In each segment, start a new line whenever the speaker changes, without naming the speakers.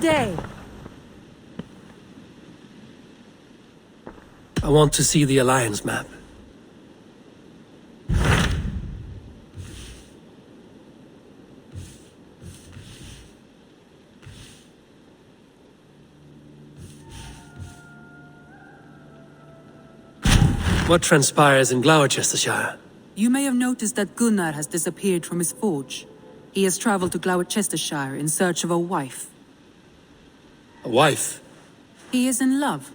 day.
I want to see the Alliance map. What transpires in Gloucestershire?
You may have noticed that Gunnar has disappeared from his forge. He has traveled to Gloucestershire in search of a wife.
A wife?
He is in love.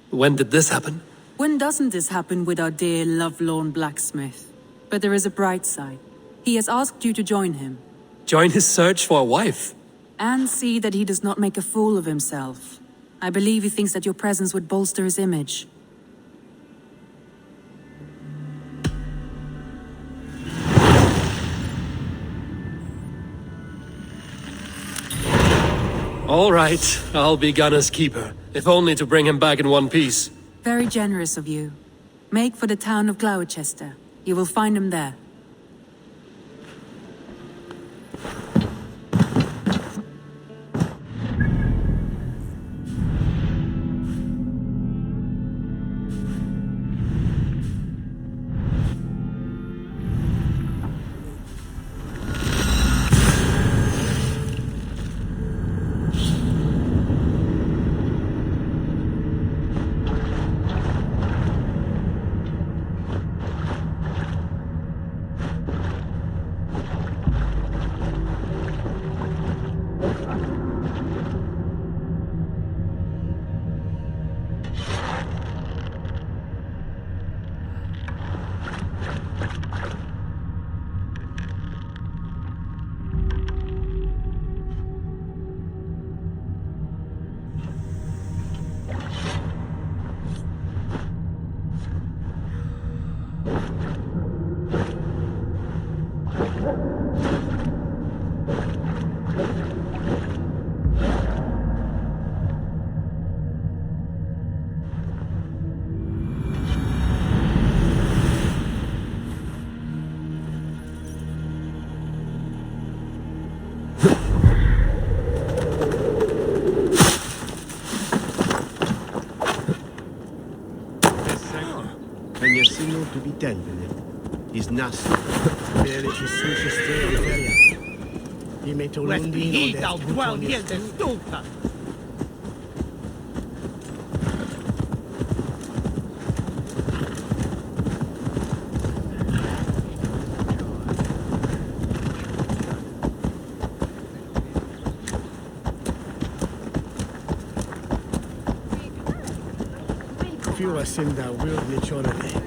When did this happen?
When doesn't this happen with our dear lovelorn blacksmith? But there is a bright side. He has asked you to join him.
Join his search for a wife?
And see that he does not make a fool of himself. I believe he thinks that your presence would bolster his image.
All right, I'll be Gunner's keeper, if only to bring him back in one piece.
Very generous of you. Make for the town of Gloucester. You will find him there.
To be Denver is nas. Väldigt sushi sträv färja. I metodondin och det well helt stolta. Fyra synda worldly chorade.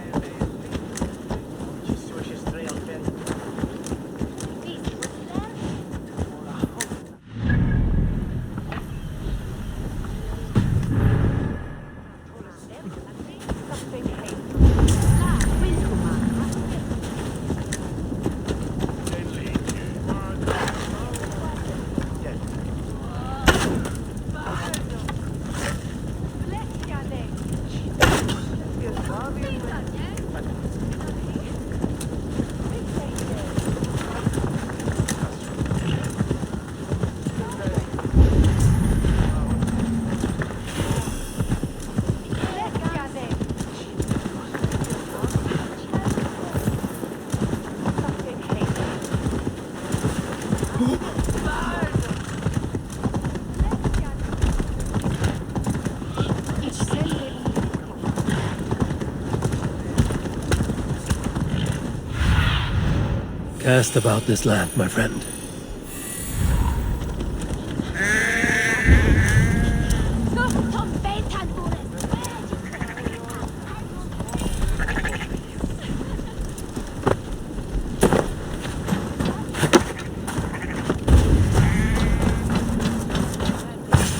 Cast about this land, my friend.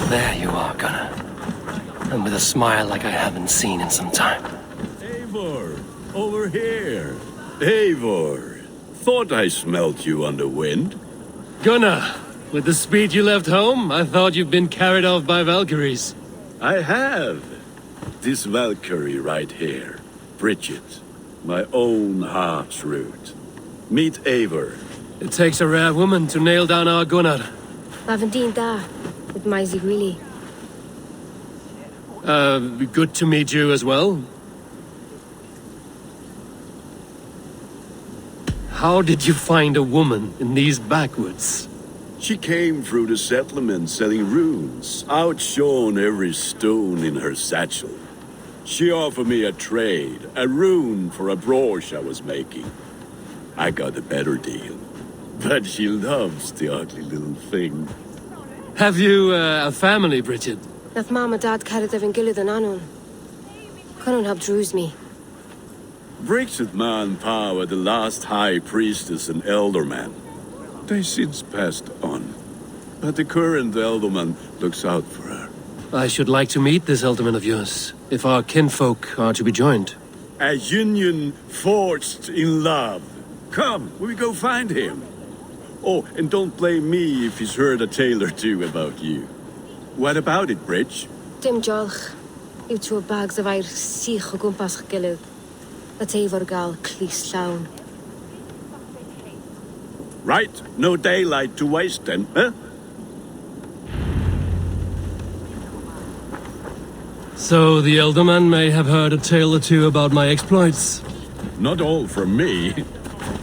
There you are, Gunnar. And with a smile like I haven't seen in some time.
Eivor, over here. Eivor. Thought I smelt you on the wind.
Gunnar, with the speed you left home, I thought you'd been carried off by Valkyries.
I have. This Valkyrie right here. Bridget. My own heart's root. Meet Eivor.
It takes a rare woman to nail down our Gunnar.
Varför inte? with Maisy really.
Good to meet you as well. How did you find a woman in these backwoods?
She came through the settlement selling runes, outshone every stone in her satchel. She offered me a trade, a rune for a brooch I was making. I got a better deal, but she loves the ugly little thing.
Have you a family, Bridget?
Nath Mom and Dad carried even gilid an anun. Couldn't have drews me.
Bridget Man Pa were the last high priestess and elderman. They since passed on, but the current elderman looks out for her.
I should like to meet this elderman of yours, if our kinfolk are to be joined.
A union forged in love. Come, we go find him. Oh, and don't blame me if he's heard a tale or two about you. What about it, Bridge?
Dim jolch. You two bags of air sich o gwmpas gilid. At Eivor gal clis llawn.
Right, no daylight to waste then, huh?
So the elderman may have heard a tale or two about my exploits.
Not all from me.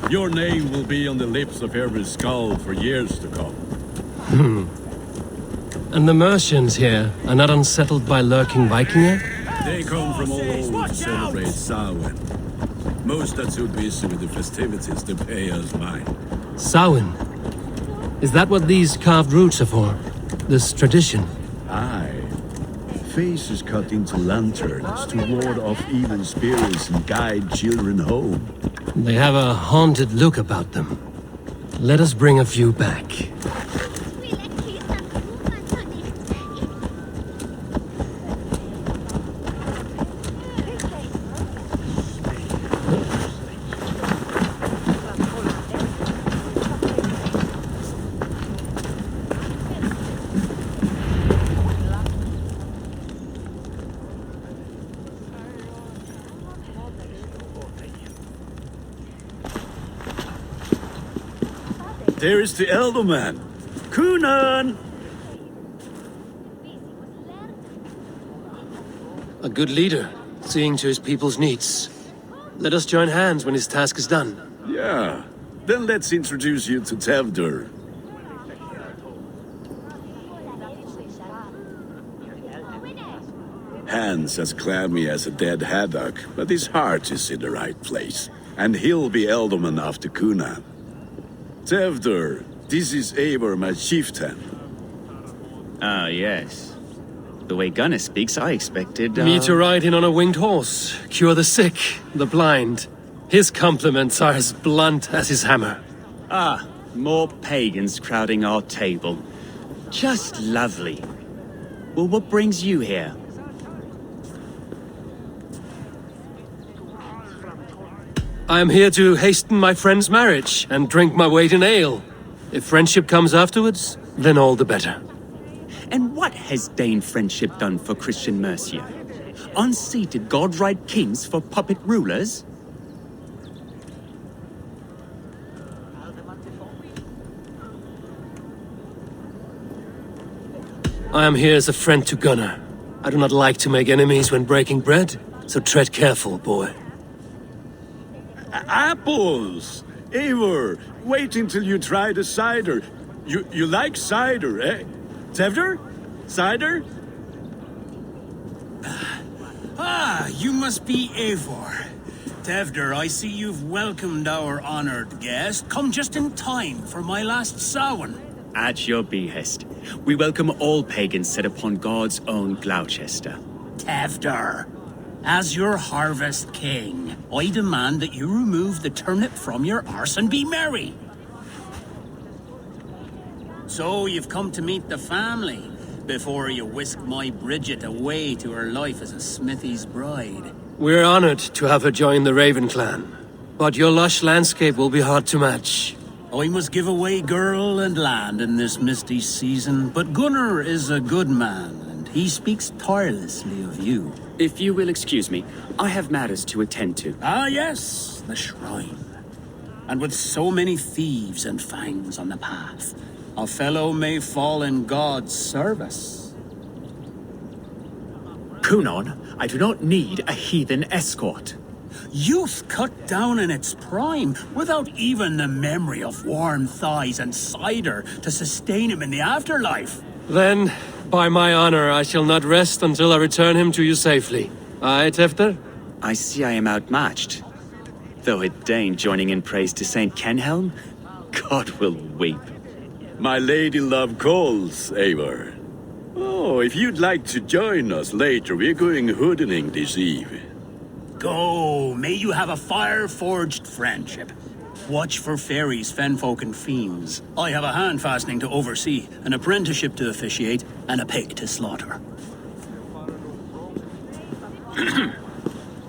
Your name will be on the lips of every skull for years to come.
And the merchants here are not unsettled by lurking Vikinger?
They come from all over to celebrate Samhain. Most are too busy with the festivities to pay us mind.
Samhain? Is that what these carved roots are for? This tradition?
Aye. Faces cut into lanterns to ward off evil spirits and guide children home.
They have a haunted look about them. Let us bring a few back.
There is the elderman. Kunan!
A good leader, seeing to his people's needs. Let us join hands when his task is done.
Yeah. Then let's introduce you to Tevdur. Hans as clammy as a dead haddock, but his heart is in the right place. And he'll be elderman after Kunan. Tevdur, this is Eivor, my chieftain.
Ah, yes. The way Gunnar speaks, I expected,
Me to ride in on a winged horse, cure the sick, the blind. His compliments are as blunt as his hammer.
Ah, more pagans crowding our table. Just lovely. Well, what brings you here?
I am here to hasten my friend's marriage and drink my weight in ale. If friendship comes afterwards, then all the better.
And what has Dane friendship done for Christian Mercia? Unseated godright kings for puppet rulers?
I am here as a friend to Gunnar. I do not like to make enemies when breaking bread, so tread careful, boy.
Apples! Eivor, wait until you try the cider. You like cider, eh? Tevdur? Cider?
Ah, you must be Eivor. Tevdur, I see you've welcomed our honored guest. Come just in time for my last Samhain.
At your behest. We welcome all pagans set upon God's own Gloucester.
Tevdur, as your harvest king, I demand that you remove the turnip from your arse and be merry. So you've come to meet the family before you whisk my Bridget away to her life as a smithy's bride.
We're honored to have her join the Raven clan, but your lush landscape will be hard to match.
I must give away girl and land in this misty season, but Gunnar is a good man, and he speaks tirelessly of you.
If you will excuse me, I have matters to attend to.
Ah, yes, the shrine. And with so many thieves and fangs on the path, a fellow may fall in God's service.
Cunon, I do not need a heathen escort.
Youth cut down in its prime, without even the memory of warm thighs and cider to sustain him in the afterlife.
Then, by my honor, I shall not rest until I return him to you safely. Aye, Tefter?
I see I am outmatched. Though it deign joining in praise to Saint Kenhelm, God will weep.
My lady love calls, Eivor. Oh, if you'd like to join us later, we're going hoodening this eve.
Go, may you have a fire-forged friendship. Watch for fairies, fenfolk, and fiends. I have a hand fastening to oversee, an apprenticeship to officiate, and a pig to slaughter.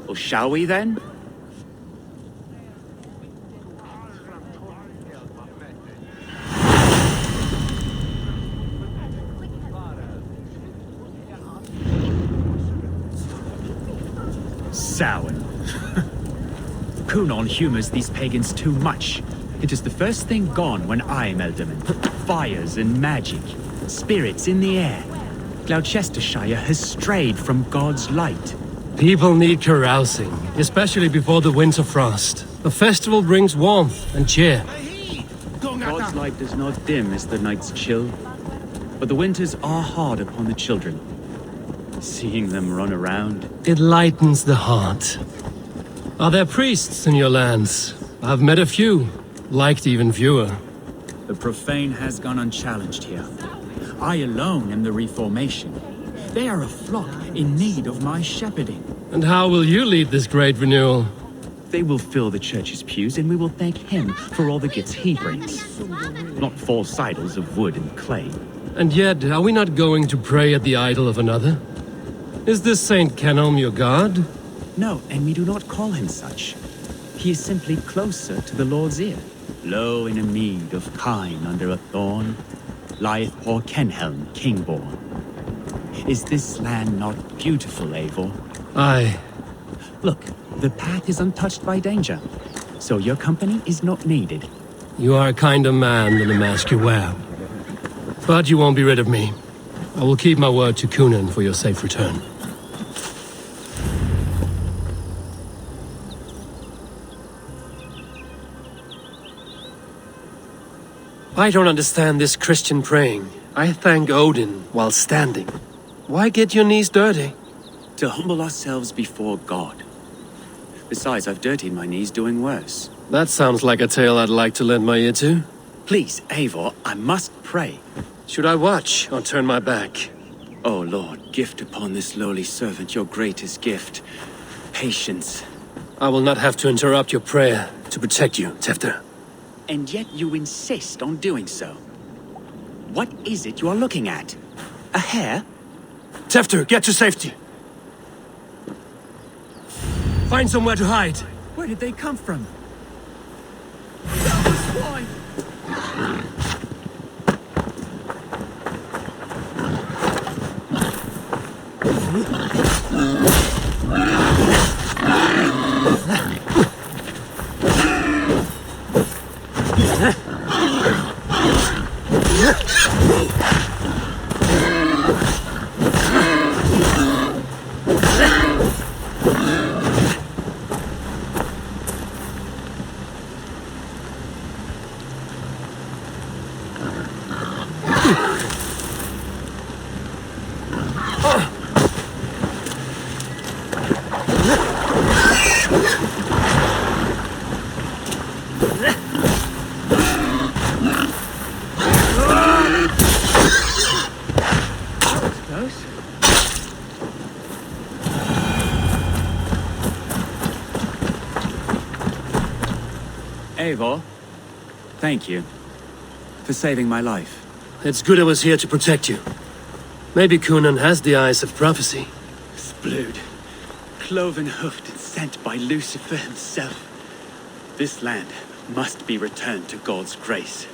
Well, shall we then? Samhain. Cunon humors these pagans too much. It is the first thing gone when I am Elderman. Fires and magic, spirits in the air. Gloucestershire has strayed from God's light.
People need carousing, especially before the winter frost. The festival brings warmth and cheer.
God's light does not dim as the nights chill, but the winters are hard upon the children. Seeing them run around.
It lightens the heart. Are there priests in your lands? I've met a few, liked even fewer.
The profane has gone unchallenged here. I alone am the reformation. They are a flock in need of my shepherding.
And how will you lead this great renewal?
They will fill the church's pews, and we will thank him for all the gifts he brings. Not false idols of wood and clay.
And yet, are we not going to pray at the idol of another? Is this Saint Kenhelm your god?
No, and we do not call him such. He is simply closer to the Lord's ear. Low in a mead of kine under a thorn, lieth poor Kenhelm, king-born. Is this land not beautiful, Eivor?
Aye.
Look, the path is untouched by danger, so your company is not needed.
You are a kinder man than the mask you wear. But you won't be rid of me. I will keep my word to Cunon for your safe return. I don't understand this Christian praying. I thank Odin while standing. Why get your knees dirty?
To humble ourselves before God. Besides, I've dirtied my knees doing worse.
That sounds like a tale I'd like to lend my ear to.
Please, Eivor, I must pray.
Should I watch or turn my back?
O Lord, gift upon this lowly servant your greatest gift. Patience.
I will not have to interrupt your prayer to protect you, Tefter.
And yet you insist on doing so. What is it you are looking at? A hare?
Tefter, get to safety! Find somewhere to hide!
Where did they come from? Eivor, thank you for saving my life.
It's good I was here to protect you. Maybe Cunon has the eyes of prophecy.
Splood, cloven-hoofed and sent by Lucifer himself. This land must be returned to God's grace.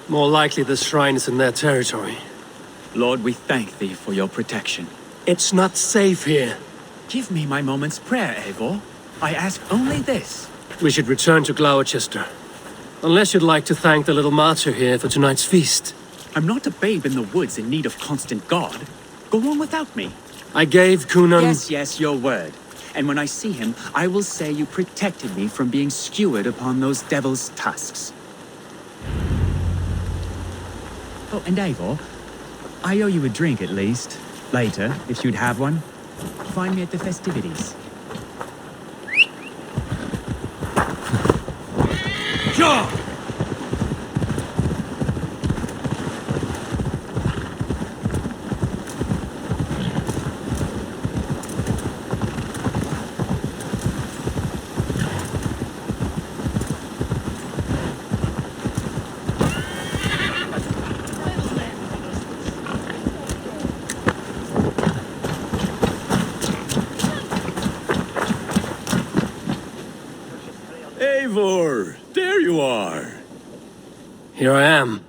More likely the shrine is in their territory.
Lord, we thank thee for your protection.
It's not safe here.
Give me my moment's prayer, Eivor. I ask only this.
We should return to Gloucester. Unless you'd like to thank the little martyr here for tonight's feast.
I'm not a babe in the woods in need of constant guard. Go on without me.
I gave Kunan...
Yes, your word. And when I see him, I will say you protected me from being skewered upon those devil's tusks. Oh, and Eivor, I owe you a drink at least. Later, if you'd have one. Find me at the festivities.
Sure!
Eivor, there you are.
Here I am.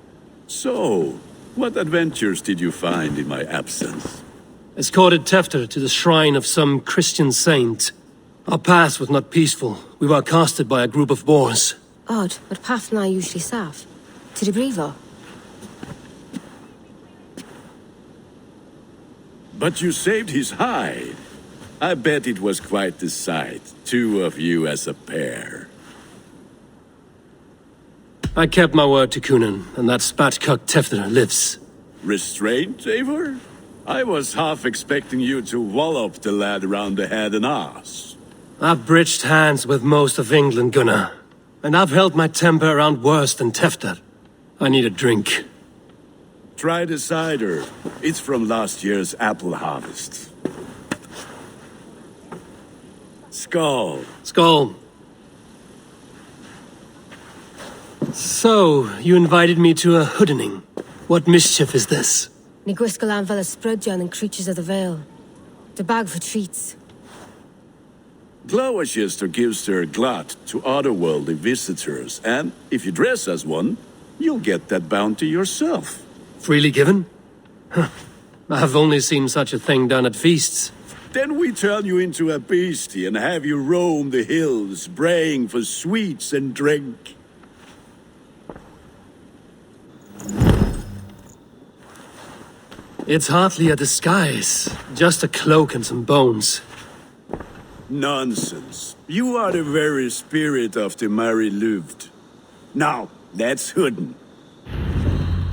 So, what adventures did you find in my absence?
Escorted Tefter to the shrine of some Christian saint. Our past was not peaceful. We were accosted by a group of boars.
Odd, but path na usually safe. To the Brevo.
But you saved his hide. I bet it was quite the sight, two of you as a pair.
I kept my word to Kunan, and that spatcock Tefter lives.
Restraint, Eivor? I was half expecting you to wallop the lad around the head and ass.
I've bridged hands with most of England, Gunnar. And I've held my temper around worse than Tefter. I need a drink.
Try the cider. It's from last year's apple harvest. Skull.
Skull. So, you invited me to a hoodening. What mischief is this?
Ni gwisgalan fel ysbrydion and creatures of the Vale. The bag for treats.
Gloucester gives their glut to otherworldly visitors, and if you dress as one, you'll get that bounty yourself.
Freely given? Huh. I've only seen such a thing done at feasts.
Then we turn you into a beastie and have you roam the hills, braying for sweets and drink.
It's hardly a disguise. Just a cloak and some bones.
Nonsense. You are the very spirit of the Mary Louved. Now, let's hooden.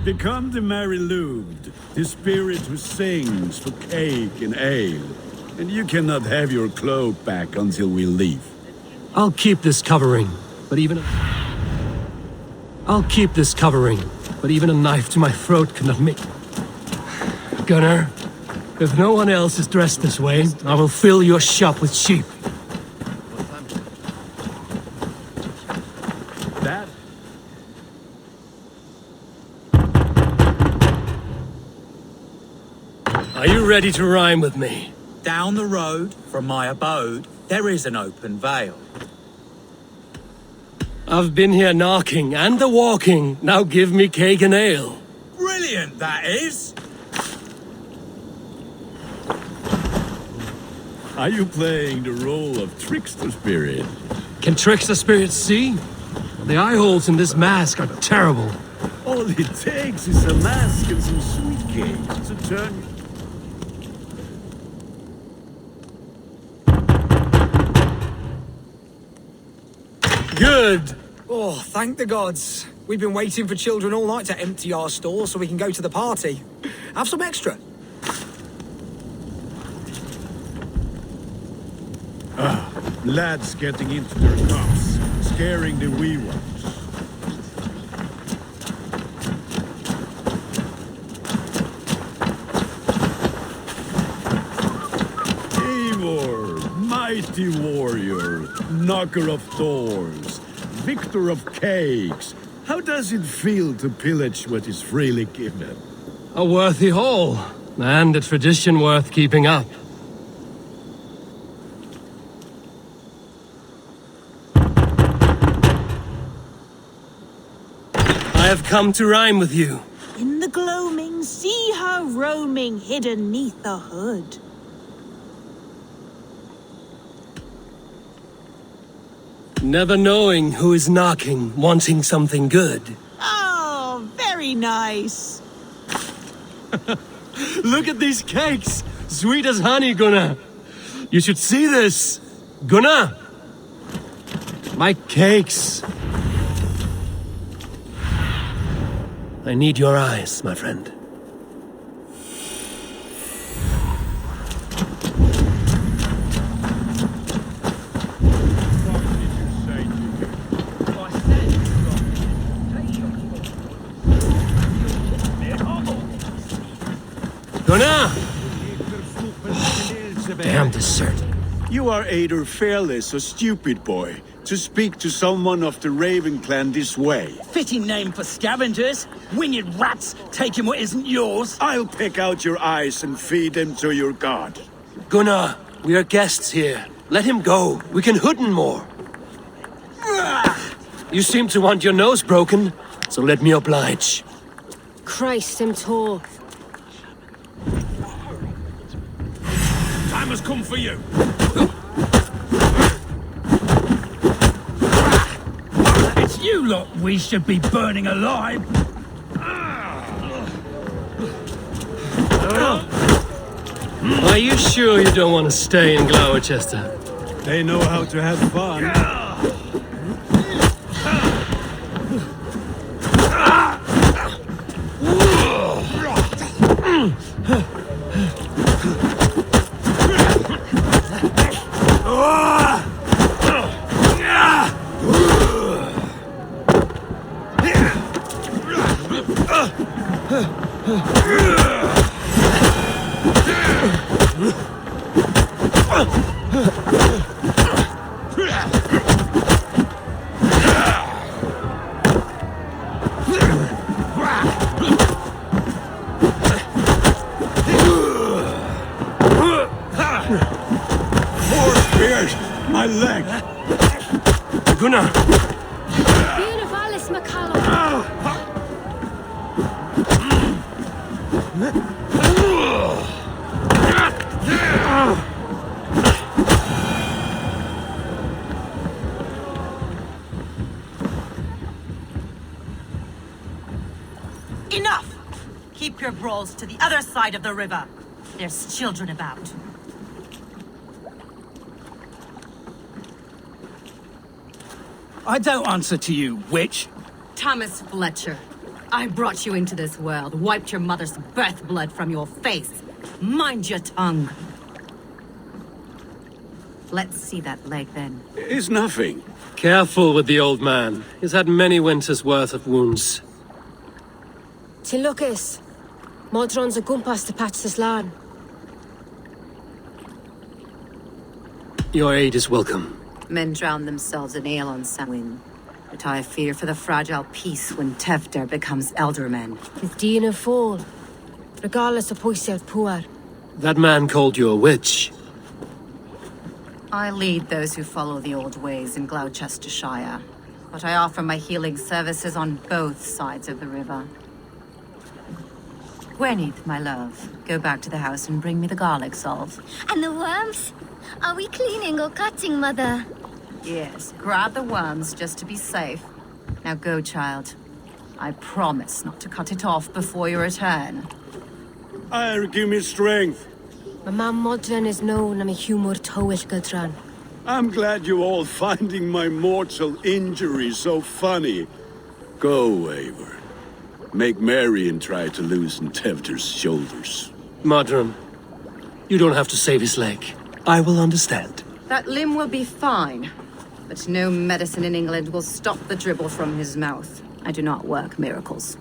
Become the Mary Louved, the spirit who sings for cake and ale. And you cannot have your cloak back until we leave.
I'll keep this covering, but even a knife to my throat cannot make... Gunnar, if no one else is dressed this way, I will fill your shop with sheep.
That?
Are you ready to rhyme with me?
Down the road from my abode, there is an open vale.
I've been here knocking and a walking. Now give me cake and ale.
Brilliant, that is!
Are you playing the role of trickster spirit?
Can trickster spirits see? The eye holes in this mask are terrible.
All it takes is a mask and some sweet cake to turn...
Good.
Oh, thank the gods. We've been waiting for children all night to empty our store so we can go to the party. Have some extra.
Lads getting into their cups, scaring the wee ones. Eivor, mighty warrior, knocker of doors, victor of cakes. How does it feel to pillage what is freely given?
A worthy haul, and a tradition worth keeping up. I have come to rhyme with you.
In the gloaming, see her roaming hidden neath the hood.
Never knowing who is knocking, wanting something good.
Oh, very nice.
Look at these cakes! Sweet as honey, Gunnar! You should see this! Gunnar! My cakes! I need your eyes, my friend. Gunnar! Damn dessert.
You are either fearless or stupid, boy, to speak to someone of the Raven clan this way.
Fitting name for scavengers. Winged rats taking what isn't yours.
I'll pick out your eyes and feed them to your god.
Gunnar, we are guests here. Let him go. We can hood him more. You seem to want your nose broken, so let me oblige.
Christ, him tall.
Time has come for you. It's you lot we should be burning alive.
Are you sure you don't want to stay in Gloucester?
They know how to have fun.
My leg!
Gunnar!
Enough! Keep your brawls to the other side of the river. There's children about.
I don't answer to you, witch.
Thomas Fletcher, I brought you into this world, wiped your mother's birth blood from your face. Mind your tongue. Let's see that leg then.
It's nothing.
Careful with the old man. He's had many winters' worth of wounds.
Lucas. Modron's a gumpas to patch this land.
Your aid is welcome.
Men drown themselves in ale on Samhain. But I fear for the fragile peace when Tevder becomes eldermen.
It's Dina fall. Regardless of Poisiat Puar.
That man called you a witch.
I lead those who follow the old ways in Gloucestershire. But I offer my healing services on both sides of the river. Gweneth, my love, go back to the house and bring me the garlic salve.
And the worms? Are we cleaning or cutting, Mother?
Yes, grab the worms just to be safe. Now go, child. I promise not to cut it off before your return.
Give me strength.
My mam Modron is known I'm a humor towish Gudran.
I'm glad you all finding my mortal injury so funny. Go, Eivor. Make merry and try to loosen Tevder's shoulders.
Modron, you don't have to save his leg. I will understand.
That limb will be fine. But no medicine in England will stop the dribble from his mouth. I do not work miracles.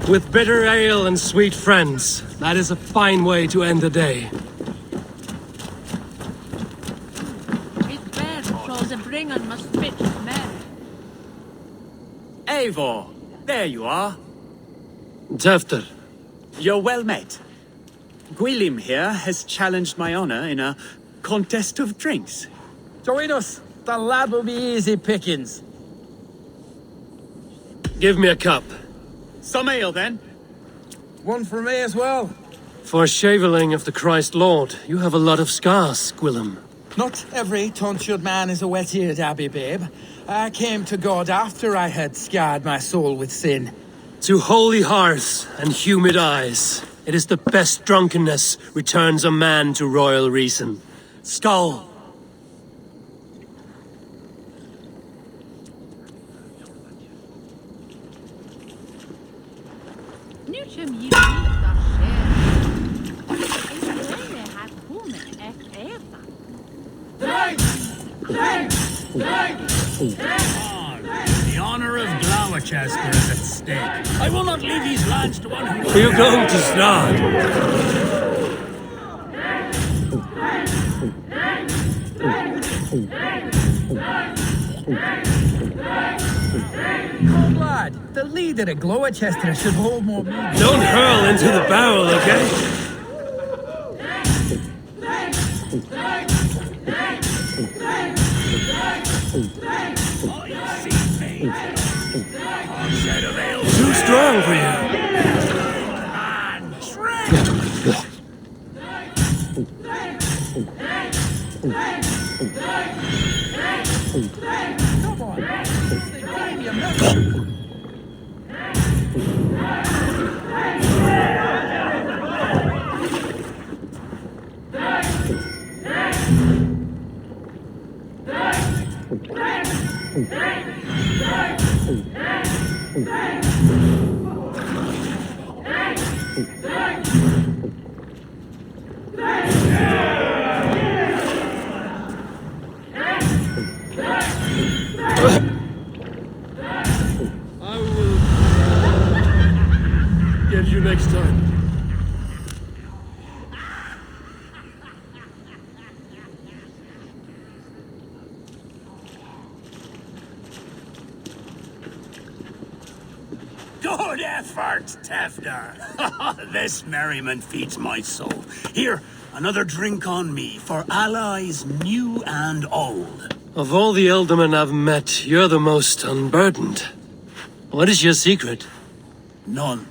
With bitter ale and sweet friends, that is a fine way to end the day.
It's bad, so the bringer must fit men.
Eivor, there you are.
Tefter,
You're well met. Gwilym here has challenged my honor in a contest of drinks.
Join us. The lad will be easy pickings.
give me a cup.
Some ale, then.
One for me as well.
For shaveling of the Christ Lord, you have a lot of scars, Gwilym.
Not every tonsured man is a wet-eared abbey, babe. I came to God after I had scarred my soul with sin.
To holy hearths and humid eyes, it is the best drunkenness returns a man to royal reason. Skull!
The honor of Gloucester is at stake. I will not leave these lands to one who...
Are you going to start?
Old lad, the leader of Gloucester should hold more meaning.
Don't hurl into the barrel, okay? Too strong for you.
Come on. They gave you nothing.
I will get you next time.
Good effort, Tefter. This merriment feeds my soul. Here, another drink on me for allies new and old.
Of all the ealdormen I've met, you're the most unburdened. What is your secret?
None.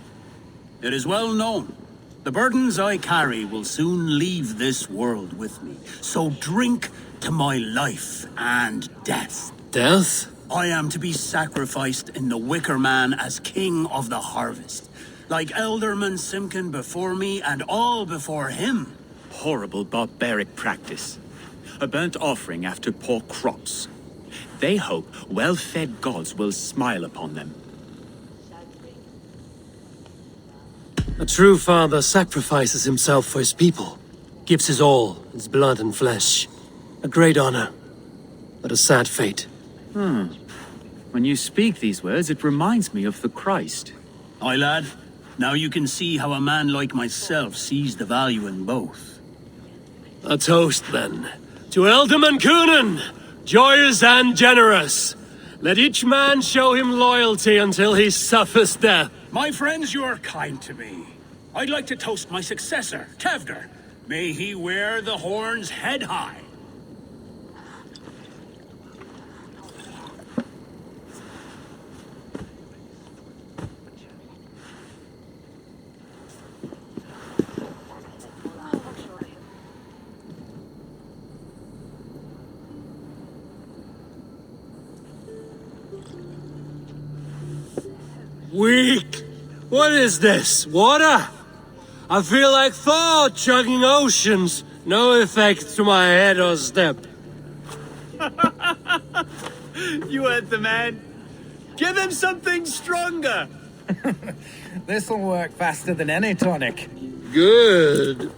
It is well known. The burdens I carry will soon leave this world with me. So drink to my life and death.
Death?
I am to be sacrificed in the Wicker Man as king of the harvest. Like Elderman Simkin before me and all before him.
Horrible barbaric practice. A burnt offering after poor crops. They hope well-fed gods will smile upon them.
A true father sacrifices himself for his people. Gives his all, his blood and flesh. A great honor, but a sad fate.
When you speak these words, it reminds me of the Christ.
Aye, lad. Now you can see how a man like myself sees the value in both.
A toast, then. To Ealdorman Coonan, joyous and generous. Let each man show him loyalty until he suffers death.
My friends, you are kind to me. I'd like to toast my successor, Tevder. May he wear the horns head high.
Weak! What is this? Water? I feel like Thor chugging oceans. No effect to my head or step.
You heard the man. Give him something stronger.
This'll work faster than any tonic.
Good.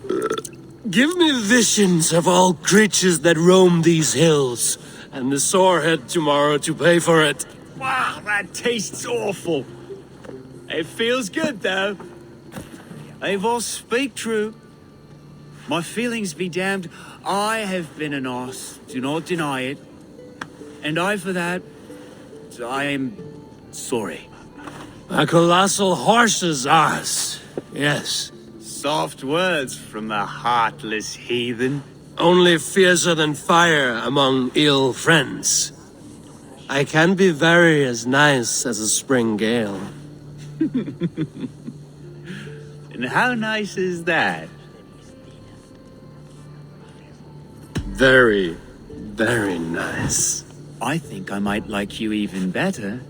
Give me visions of all creatures that roam these hills, and the sorehead tomorrow to pay for it.
Wow, that tastes awful. It feels good, though. Eivor, speak true. My feelings be damned. I have been an ass. Do not deny it. And for that, I am sorry.
A colossal horse's ass. Yes.
Soft words from the heartless heathen.
Only fiercer than fire among ill friends. I can be very as nice as a spring gale.
And how nice is that?
Very, very nice.
I think I might like you even better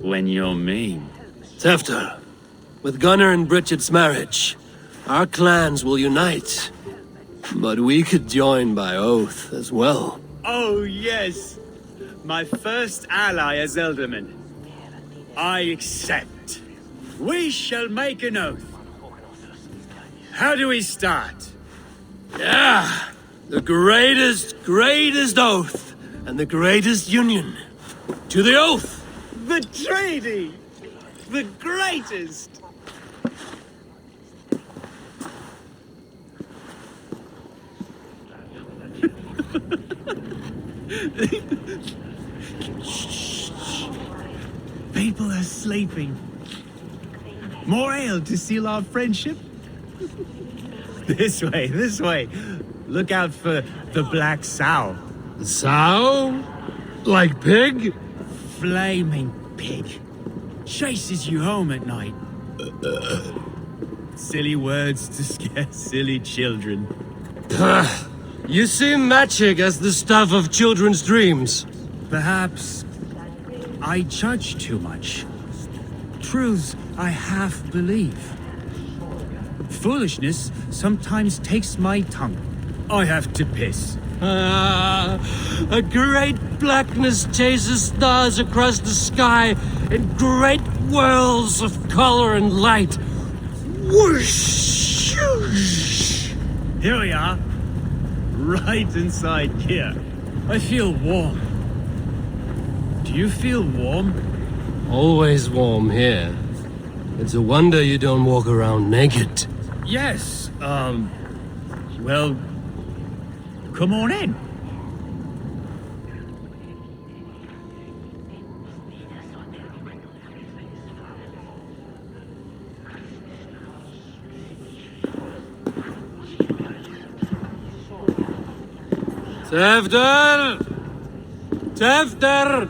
when you're mean.
Tefter, with Gunnar and Bridget's marriage, our clans will unite. But we could join by oath as well.
Oh, yes. My first ally as Elderman. I accept. We shall make an oath. How do we start?
Yeah! The greatest oath, and the greatest union. To the oath!
The treaty! The greatest! People are sleeping. More ale to seal our friendship? This way, this way. Look out for the black sow.
Sow? Like pig?
Flaming pig. Chases you home at night. Silly words to scare silly children.
You see magic as the stuff of children's dreams.
Perhaps I judge too much. Truths I half believe. Foolishness sometimes takes my tongue. I have to piss.
A great blackness chases stars across the sky in great whirls of color and light. Whoosh!
Here we are. Right inside here. I feel warm. Do you feel warm?
Always warm here. It's a wonder you don't walk around naked.
Yes, well, come on in.
Tefter! Tefter!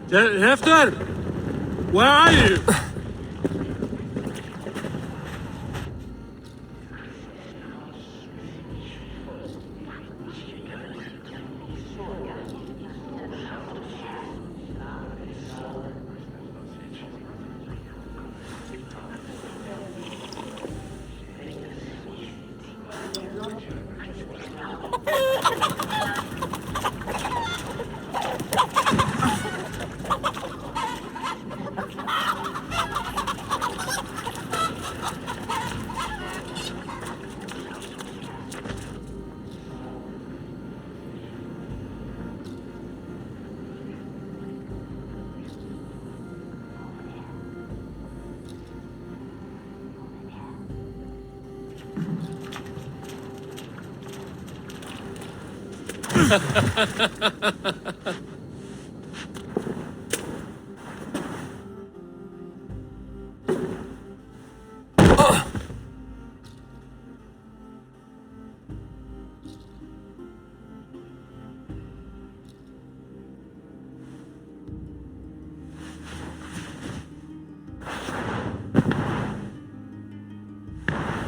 Hefter! Where are you?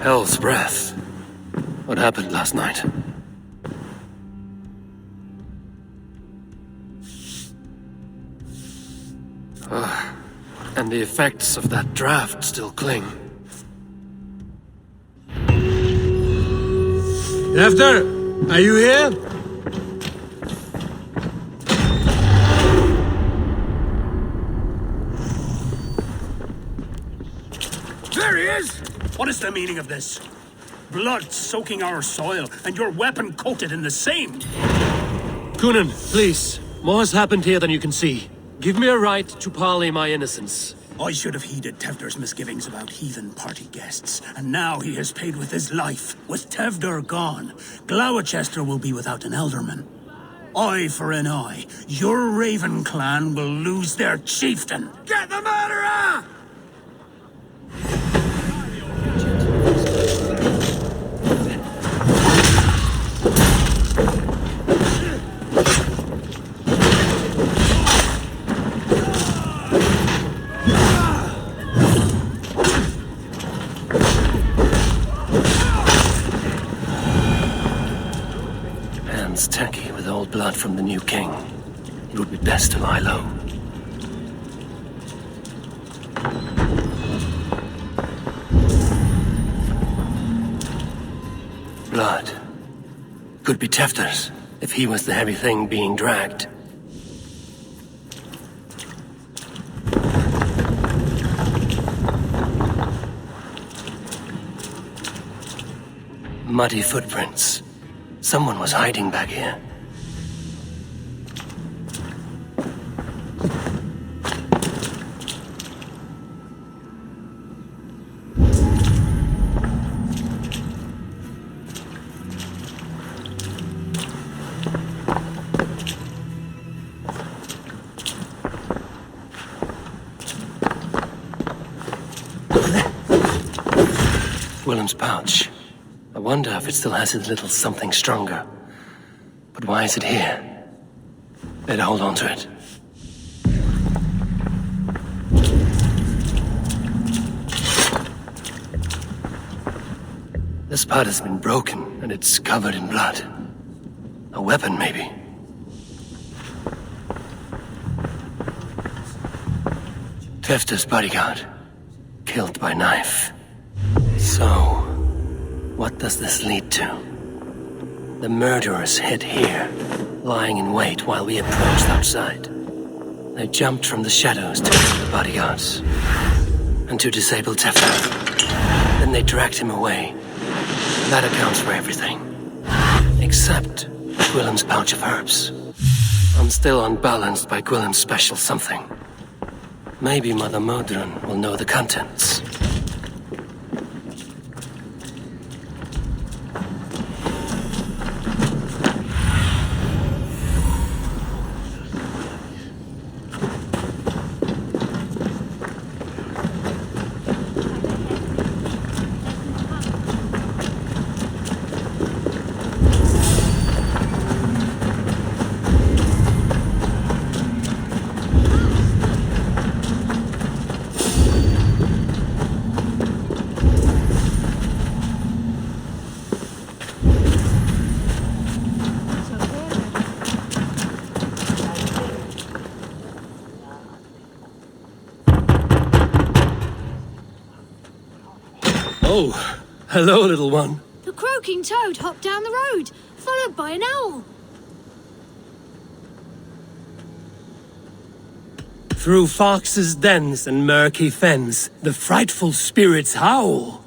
Hell's breath. What happened last night? And the effects of that draft still cling. Hefter, are you here?
There he is! What is the meaning of this? Blood soaking our soil, and your weapon coated in the same!
Cunan, please. More has happened here than you can see. Give me a right to parley my innocence.
I should have heeded Tevder's misgivings about heathen party guests, and now he has paid with his life. With Tevder gone, Gloucester will be without an elderman. Eye for an eye, your Raven clan will lose their chieftain.
Get the murderer!
Hands tacky with old blood from the new king. It would be best to lie low. Blood. Could be Tefter's, if he was the heavy thing being dragged. Muddy footprints. Someone was hiding back here. Willem's pouch. I wonder if it still has a little something stronger. But why is it here? Better hold on to it. This part has been broken, and it's covered in blood. A weapon, maybe. Tefter's bodyguard. Killed by knife. So, what does this lead to? The murderers hid here, lying in wait while we approached outside. They jumped from the shadows to kill the bodyguards, and to disable Tefter. Then they dragged him away. That accounts for everything. Except Gwillem's pouch of herbs. I'm still unbalanced by Gwillem's special something. Maybe Mother Modron will know the contents. Oh, hello, little one.
The croaking toad hopped down the road, followed by an owl.
Through foxes' dens and murky fens, the frightful spirits howl.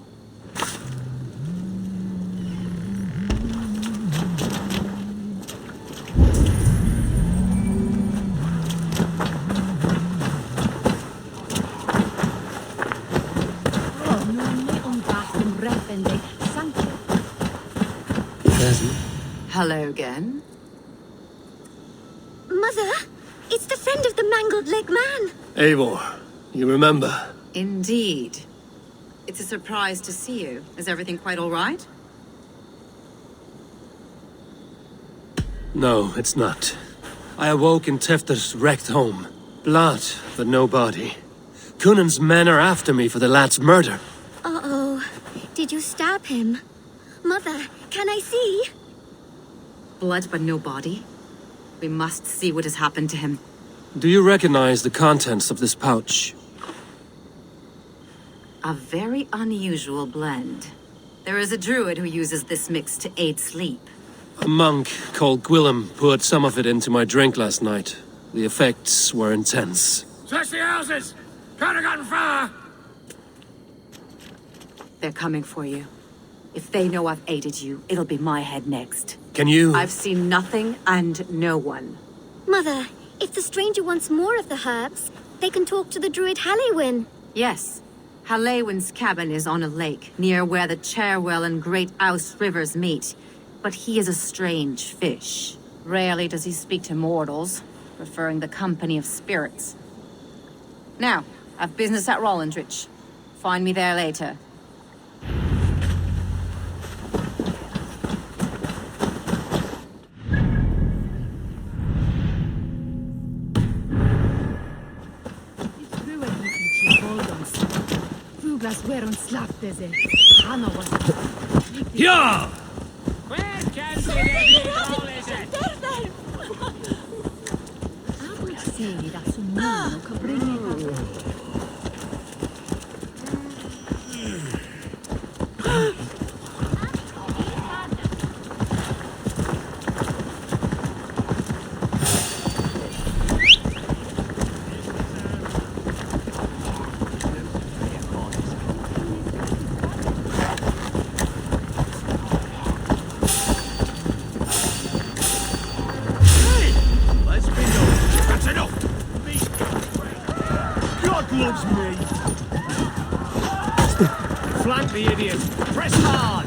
Hello again.
Mother, it's the friend of the mangled leg man.
Eivor, you remember?
Indeed. It's a surprise to see you. Is everything quite all right?
No, it's not. I awoke in Tefter's wrecked home. Blood, but no body. Cunan's men are after me for the lad's murder.
Uh-oh. Did you stab him? Mother, can I see?
Blood but no body? We must see what has happened to him.
Do you recognize the contents of this pouch?
A very unusual blend. There is a druid who uses this mix to aid sleep.
A monk called Gwillem poured some of it into my drink last night. The effects were intense.
Search the houses! Could have gotten far!
They're coming for you. If they know I've aided you, it'll be my head next.
Can you...
I've seen nothing and no one.
Mother, if the stranger wants more of the herbs, they can talk to the druid Halewyn.
Yes. Halewyn's cabin is on a lake, near where the Cherwell and Great Ouse rivers meet. But he is a strange fish. Rarely does he speak to mortals, preferring the company of spirits. Now, I've business at Rollindrich. Find me there later.
Ja!
Loves me. Flank the idiot. Press hard.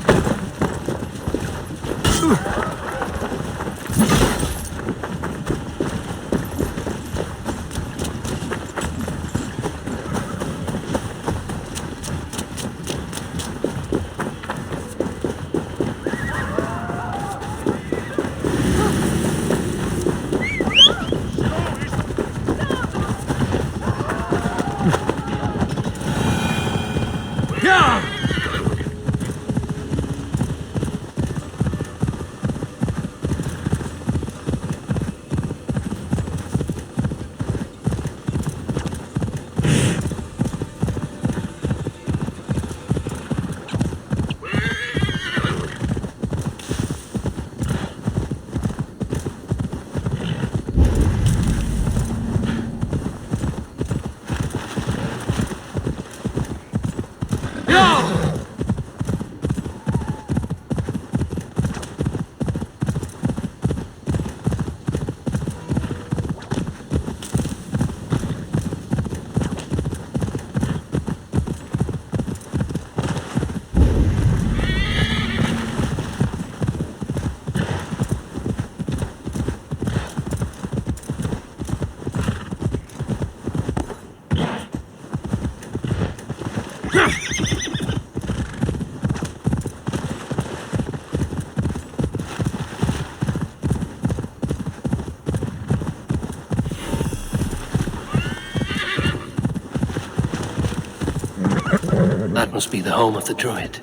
That must be the home of the druid.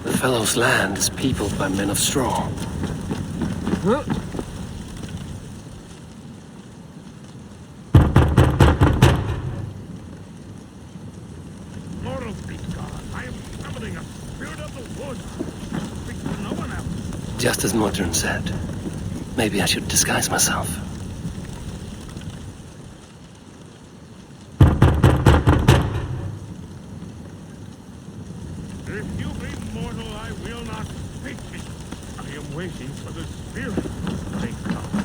The fellow's land is peopled by men of straw.
Huh?
Just as Modron said. Maybe I should disguise myself.
If you be mortal, I will not speak to you. I am waiting for the spirit to take cover.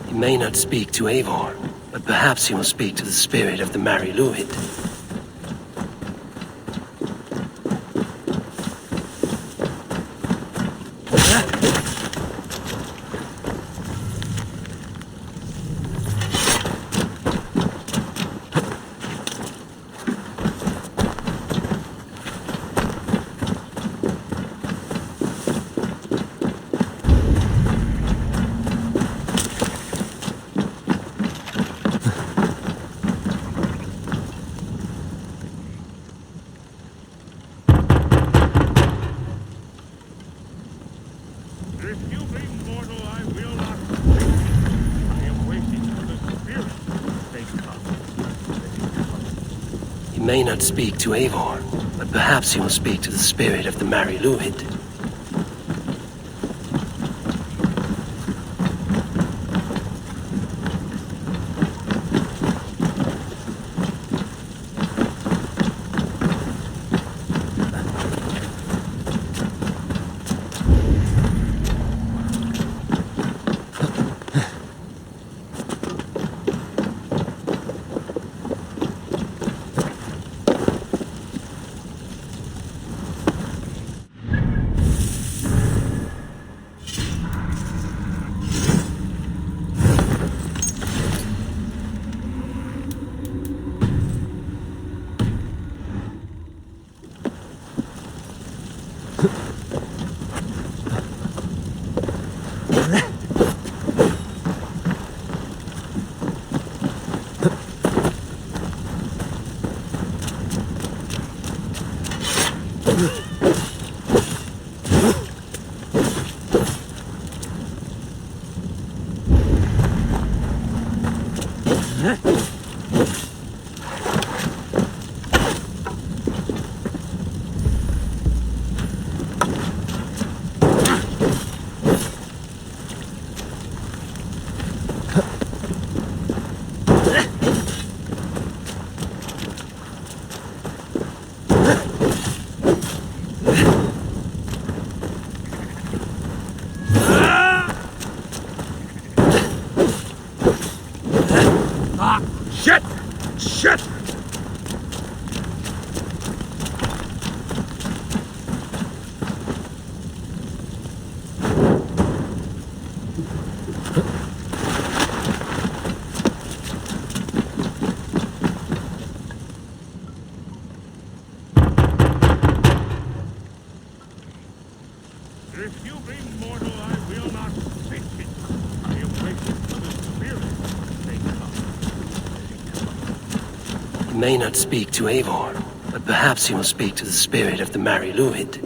He may not speak to Eivor, but perhaps he will speak to the spirit of the Mari Luid. He may not speak to Eivor, but perhaps he will speak to the spirit of the Mary Luhid.
If you be mortal, I will not speak it. I am waiting for the spirit. They come.
He may not speak to Eivor, but perhaps he will speak to the spirit of the Mary Luhid.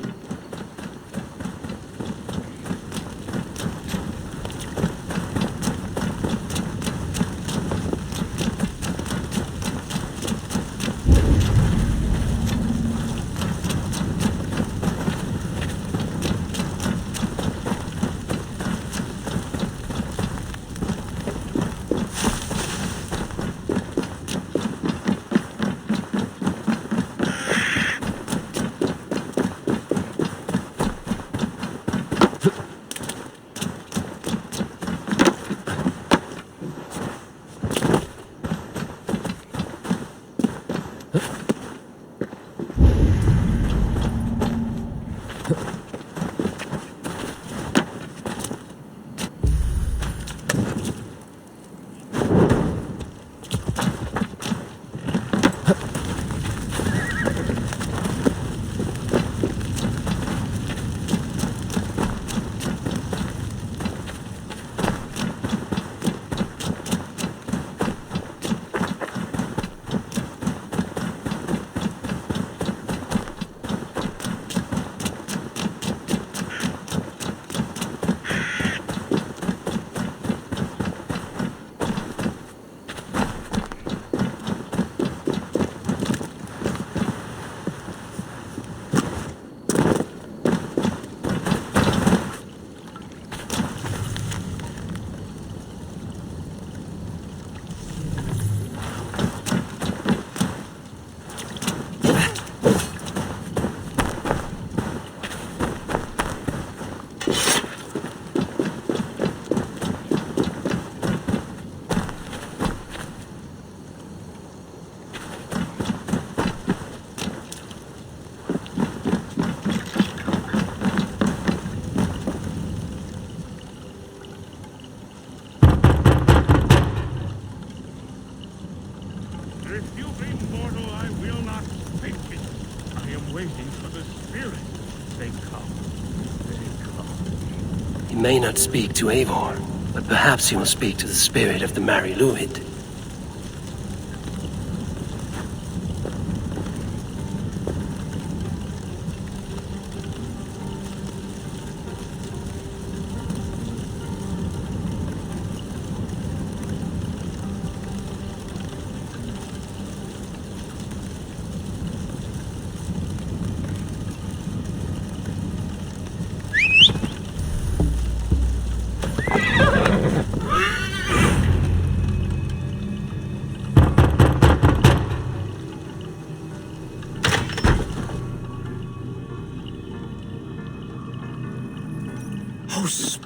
He may not speak to Eivor, but perhaps he will speak to the spirit of the Mary Luhid.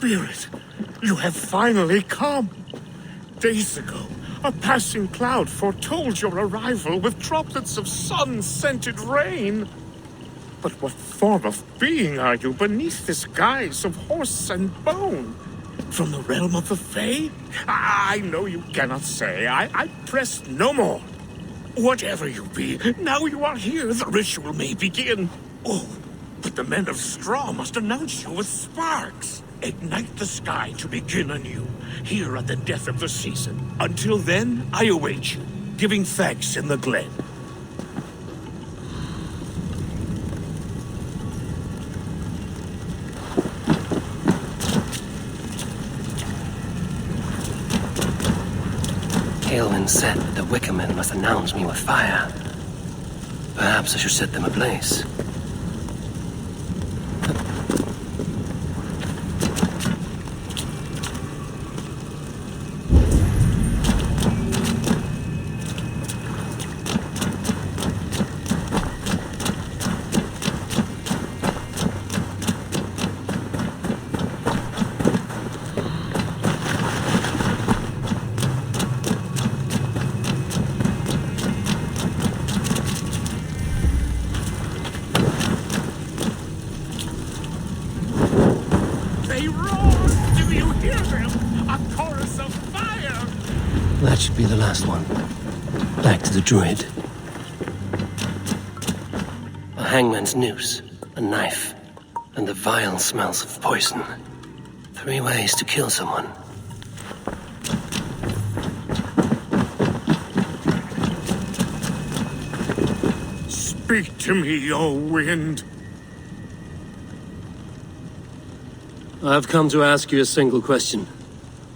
Spirit, you have finally come. Days ago, a passing cloud foretold your arrival with droplets of sun-scented rain. But what form of being are you beneath this guise of horse and bone? From the realm of the Fae? I know you cannot say. I press no more. Whatever you be, now you are here, the ritual may begin. Oh, but the men of straw must announce you with sparks. Ignite the sky to begin anew, here at the death of the season. Until then, I await you, giving thanks in the glen.
Aelwyn said that the Wickermen must announce me with fire. Perhaps I should set them ablaze. That should be the last one. Back to the druid. A hangman's noose, a knife, and the vile smells of poison. 3 ways to kill someone.
Speak to me, O wind.
I've come to ask you a single question.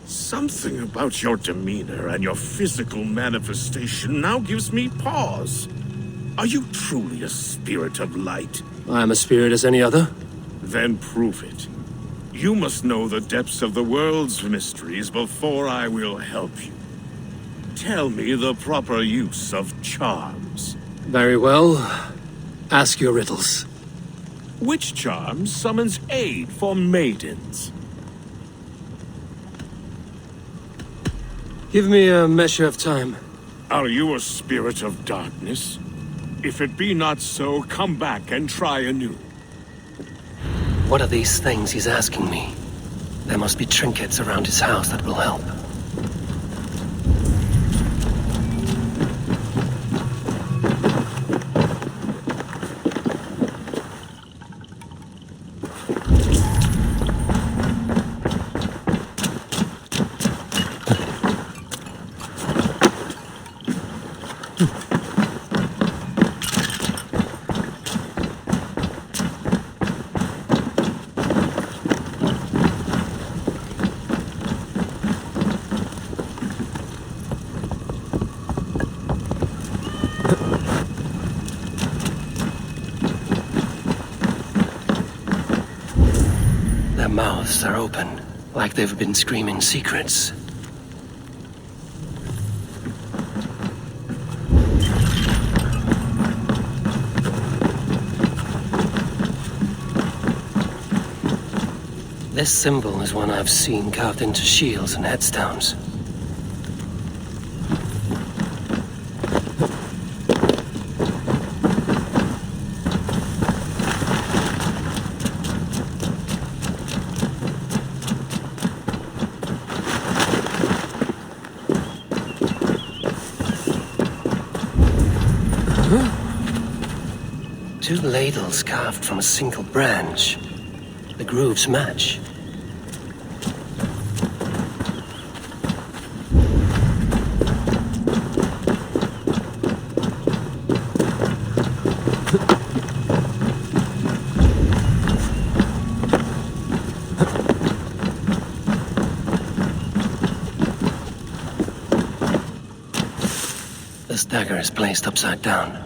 Something about your demeanor and your physical manifestation now gives me pause. Are you truly a spirit of light?
I am a spirit as any other.
Then prove it. You must know the depths of the world's mysteries before I will help you. Tell me the proper use of charms.
Very well. Ask your riddles.
Which charm summons aid for maidens?
Give me a measure of time.
Are you a spirit of darkness? If it be not so, come back and try anew.
What are these things he's asking me? There must be trinkets around his house that will help. Their mouths are open, like they've been screaming secrets. This symbol is one I've seen carved into shields and headstones. Two ladles carved from a single branch. The grooves match. This dagger is placed upside down.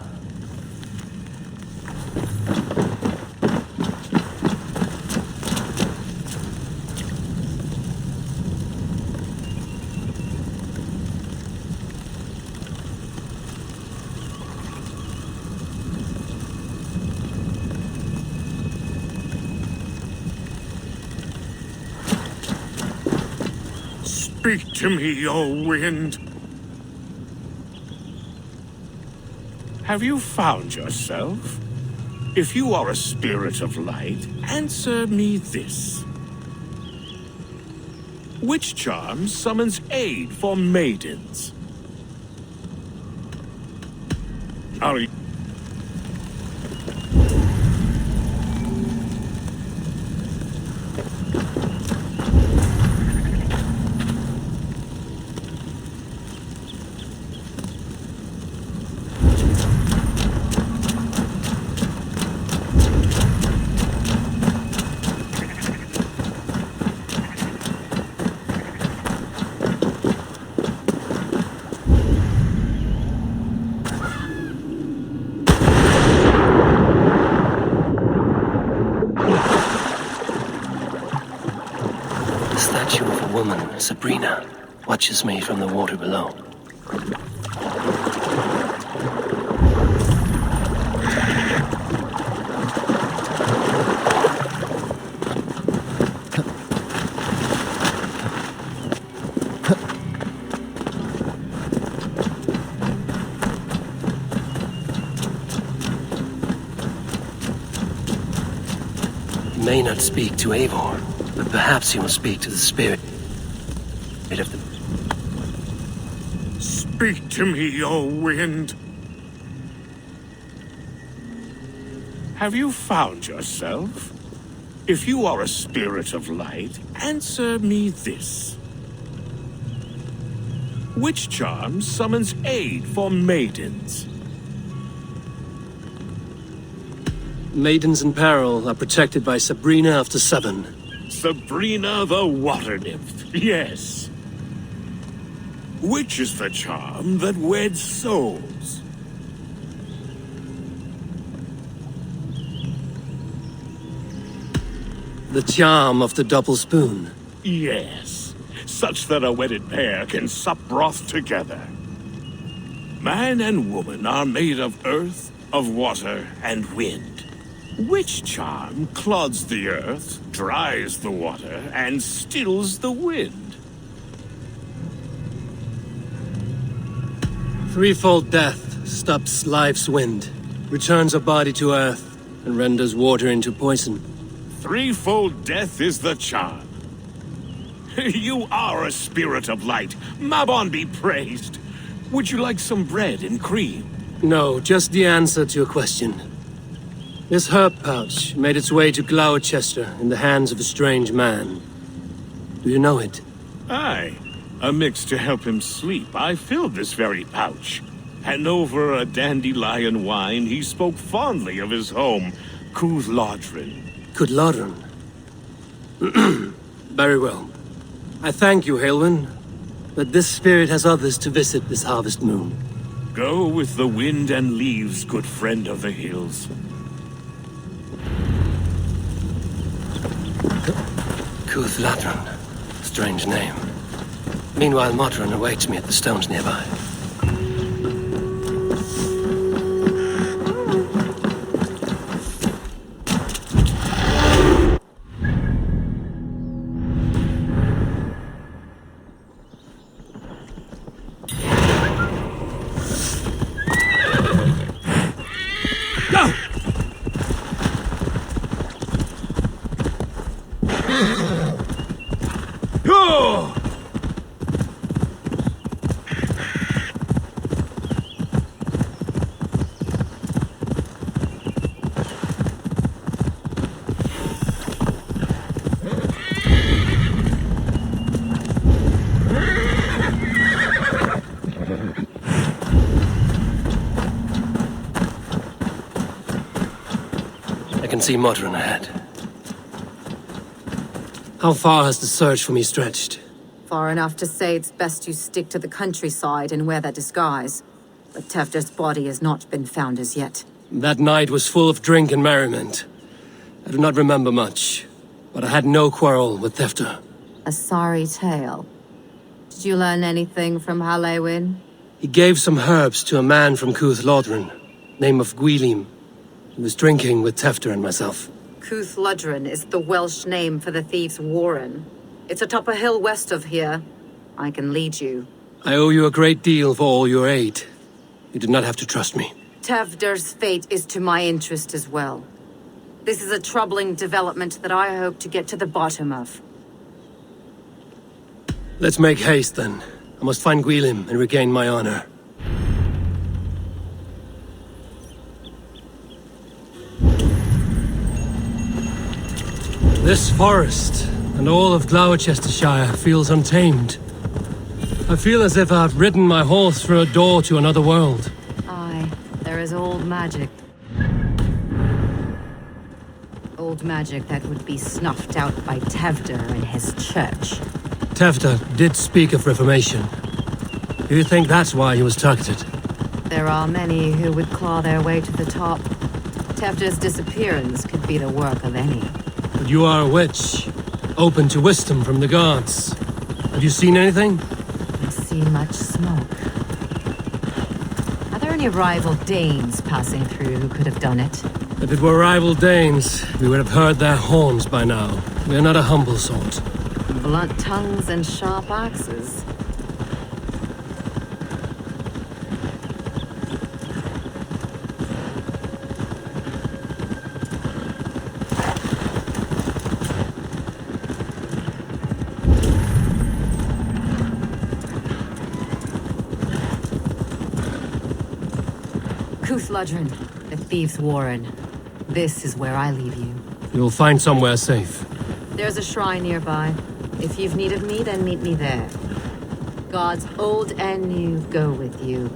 Speak to me, O wind. Have you found yourself? If you are a spirit of light, answer me this. Which charm summons aid for maidens? Are you...
Sabrina watches me from the water below. He may not speak to Eivor, but perhaps he will speak to the spirit of the...
Speak to me, O wind. Have you found yourself? If you are a spirit of light, answer me this. Which charm summons aid for maidens?
Maidens in peril are protected by Sabrina of the Southern.
Sabrina the water nymph, yes. Which is the charm that weds souls?
The charm of the double spoon.
Yes, such that a wedded pair can sup broth together. Man and woman are made of earth, of water, and wind. Which charm clods the earth, dries the water, and stills the wind?
Threefold death stops life's wind, returns a body to earth, and renders water into poison.
Threefold death is the charm. You are a spirit of light. Mabon be praised. Would you like some bread and cream?
No, just the answer to your question. This herb pouch made its way to Gloucester in the hands of a strange man. Do you know it?
Aye. A mix to help him sleep. I filled this very pouch. And over a dandelion wine, he spoke fondly of his home, Cúthlodrin.
Cúthlodrin? Very well. I thank you, Halwyn, but this spirit has others to visit this harvest moon.
Go with the wind and leaves, good friend of the hills.
Cúthlodrin. Strange name. Meanwhile, Modron awaits me at the stones nearby. I can see Modron ahead. How far has the search for me stretched?
Far enough to say it's best you stick to the countryside and wear that disguise. But Tefter's body has not been found as yet.
That night was full of drink and merriment. I do not remember much, but I had no quarrel with Tefter.
A sorry tale. Did you learn anything from Halewin?
He gave some herbs to a man from Cúthlodrin, name of Gwylim. He was drinking with Tefter and myself.
Cúthlodrin is the Welsh name for the thieves' warren. It's atop a hill west of here. I can lead you.
I owe you a great deal for all your aid. You did not have to trust me.
Tevder's fate is to my interest as well. This is a troubling development that I hope to get to the bottom of.
Let's make haste, then. I must find Gwilym and regain my honor. This forest, and all of Gloucestershire, feels untamed. I feel as if I've ridden my horse through a door to another world.
Aye, there is old magic. Old magic that would be snuffed out by Tevder and his church.
Tevder did speak of reformation. Do you think that's why he was targeted?
There are many who would claw their way to the top. Tevder's disappearance could be the work of any.
But you are a witch, open to wisdom from the gods. Have you seen anything?
I see much smoke. Are there any rival Danes passing through who could have done it?
If it were rival Danes, we would have heard their horns by now. We are not a humble sort.
Blunt tongues and sharp axes. Kuthludren, the Thieves' Warren. This is where I leave you.
You'll find somewhere safe.
There's a shrine nearby. If you've need of me, then meet me there. Gods old and new go with you.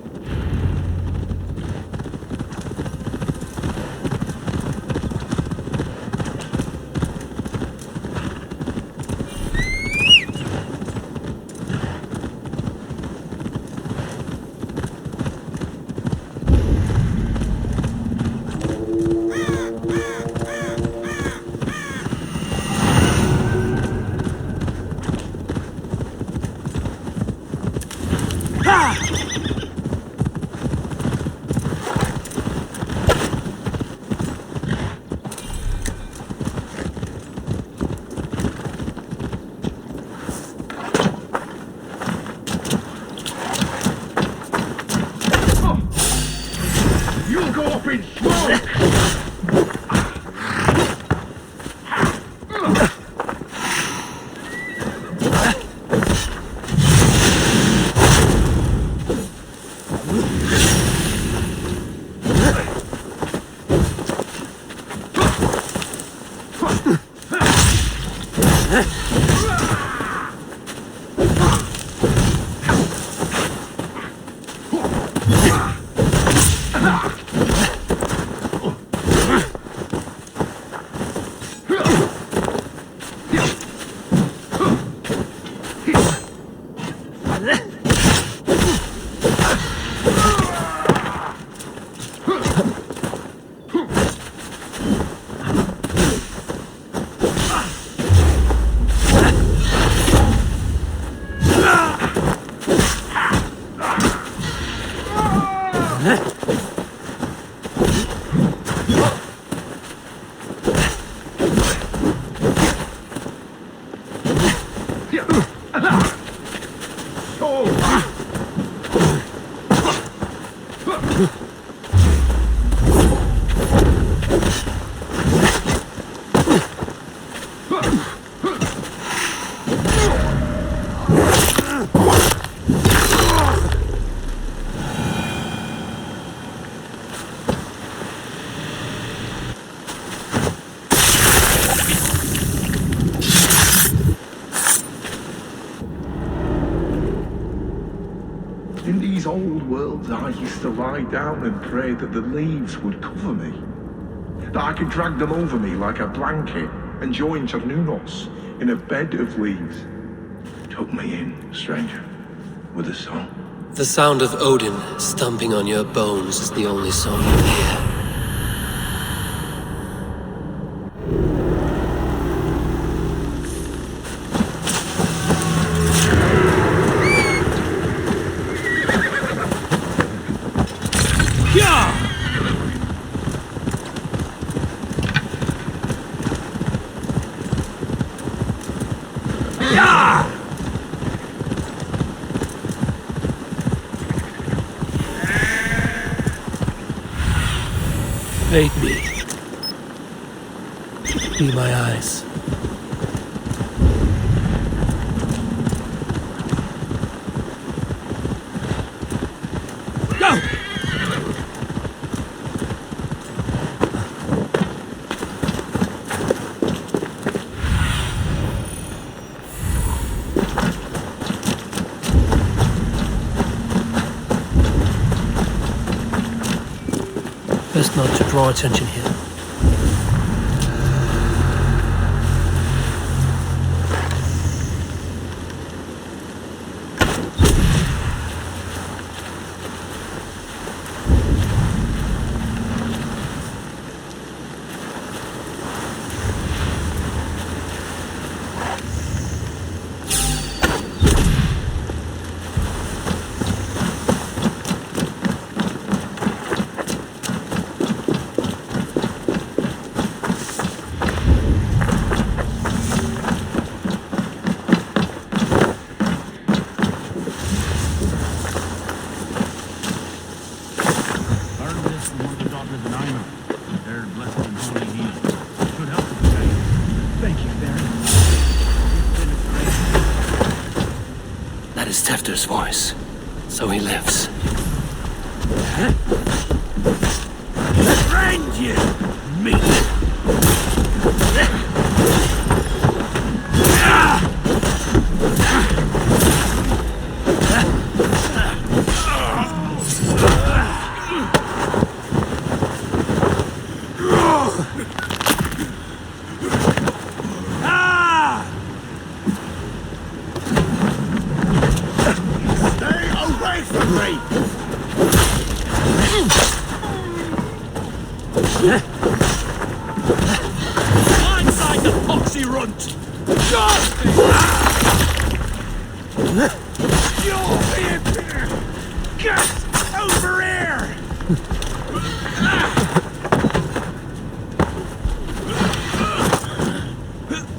In these old worlds, I used to lie down and pray that the leaves would cover me. That I could drag them over me like a blanket and join Cernunos in a bed of leaves. Took me in, stranger, with a song.
The sound of Odin stomping on your bones is the only song you hear. Aid me. Be my eyes.
Go!
Best not to draw attention here. That is Tefter's voice. So he lives.
Friend you, me.
Inside the foxy runt!
Get over here!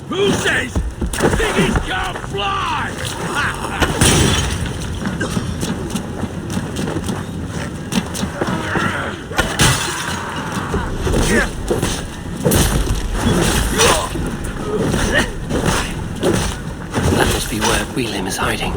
Who says piggies can't fly?
That must be where Wheelim is hiding.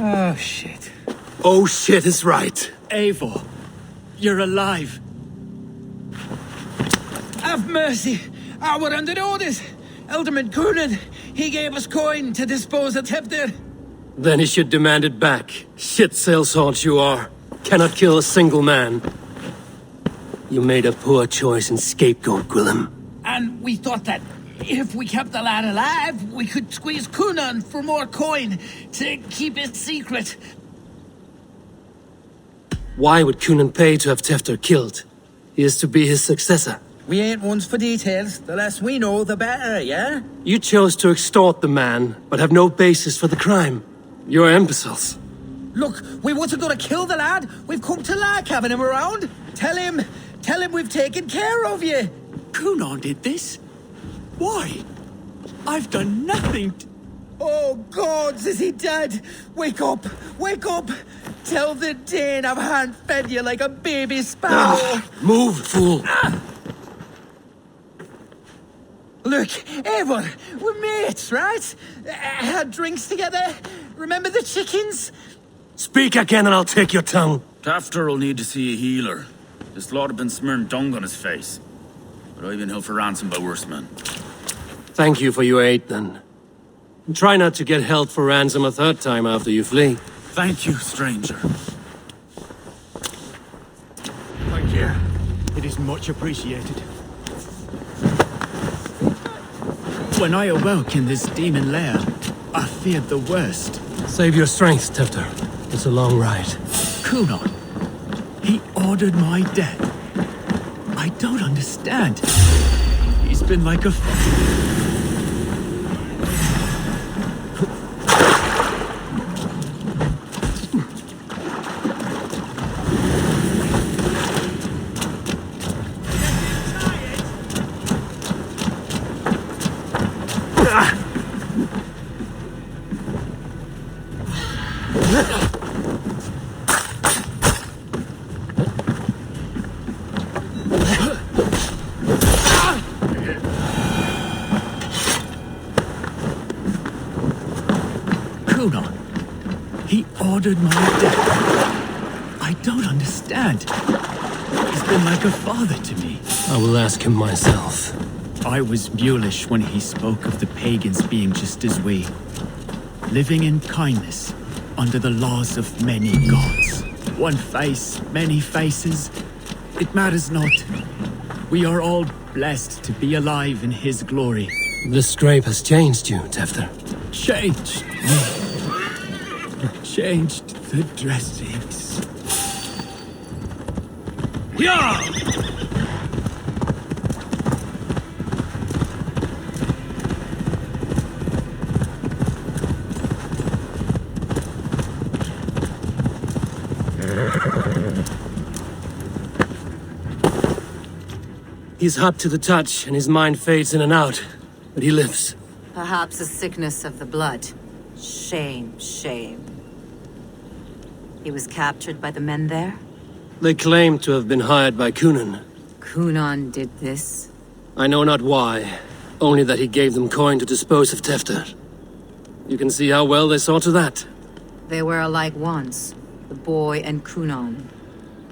Oh, shit.
Oh shit is right.
Eivor, you're alive.
Have mercy! We're under orders! Alderman Coonan, he gave us coin to dispose of Tefter.
Then he should demand it back. Shit sailsalt you are. Cannot kill a single man. You made a poor choice in scapegoat, Gwillem.
And we thought that if we kept the lad alive, we could squeeze Coonan for more coin to keep it secret.
Why would Coonan pay to have Tefter killed? He is to be his successor.
We ain't ones for details. The less we know, the better, yeah?
You chose to extort the man, but have no basis for the crime. You're imbeciles.
Look, we wasn't gonna kill the lad. We've come to like having him around. Tell him we've taken care of you.
Coonan did this? Why? I've done nothing.
Oh, gods, is he dead? Wake up! Wake up! Tell the Dane I've hand-fed you like a baby sparrow.
Move, fool.
Look, Eivor, we're mates, right? Had drinks together. Remember the chickens?
Speak again and I'll take your tongue.
Tafter will need to see a healer. This lord have been smearing dung on his face. But I've been held for ransom by worse men.
Thank you for your aid, then. And try not to get held for ransom a third time after you flee.
Thank you, stranger.
Thank you. It is much appreciated.
When I awoke in this demon lair, I feared the worst.
Save your strength, Tefter. It's a long ride.
Kunon. He ordered my death. I don't understand. He's been like a... Kunon. He ordered my death. I don't understand. He's been like a father to me.
I will ask him myself.
I was mulish when he spoke of the pagans being just as we. Living in kindness, under the laws of many gods. One face, many faces. It matters not. We are all blessed to be alive in his glory.
The scrape has changed you, Tefter.
Changed me. Changed the dressings.
Yeah! He's hot to the touch, and his mind fades in and out. But he lives.
Perhaps a sickness of the blood. Shame, shame. He was captured by the men there?
They claim to have been hired by Kunon.
Kunon did this?
I know not why. Only that he gave them coin to dispose of Tefter. You can see how well they saw to that.
They were alike once, the boy and Kunon.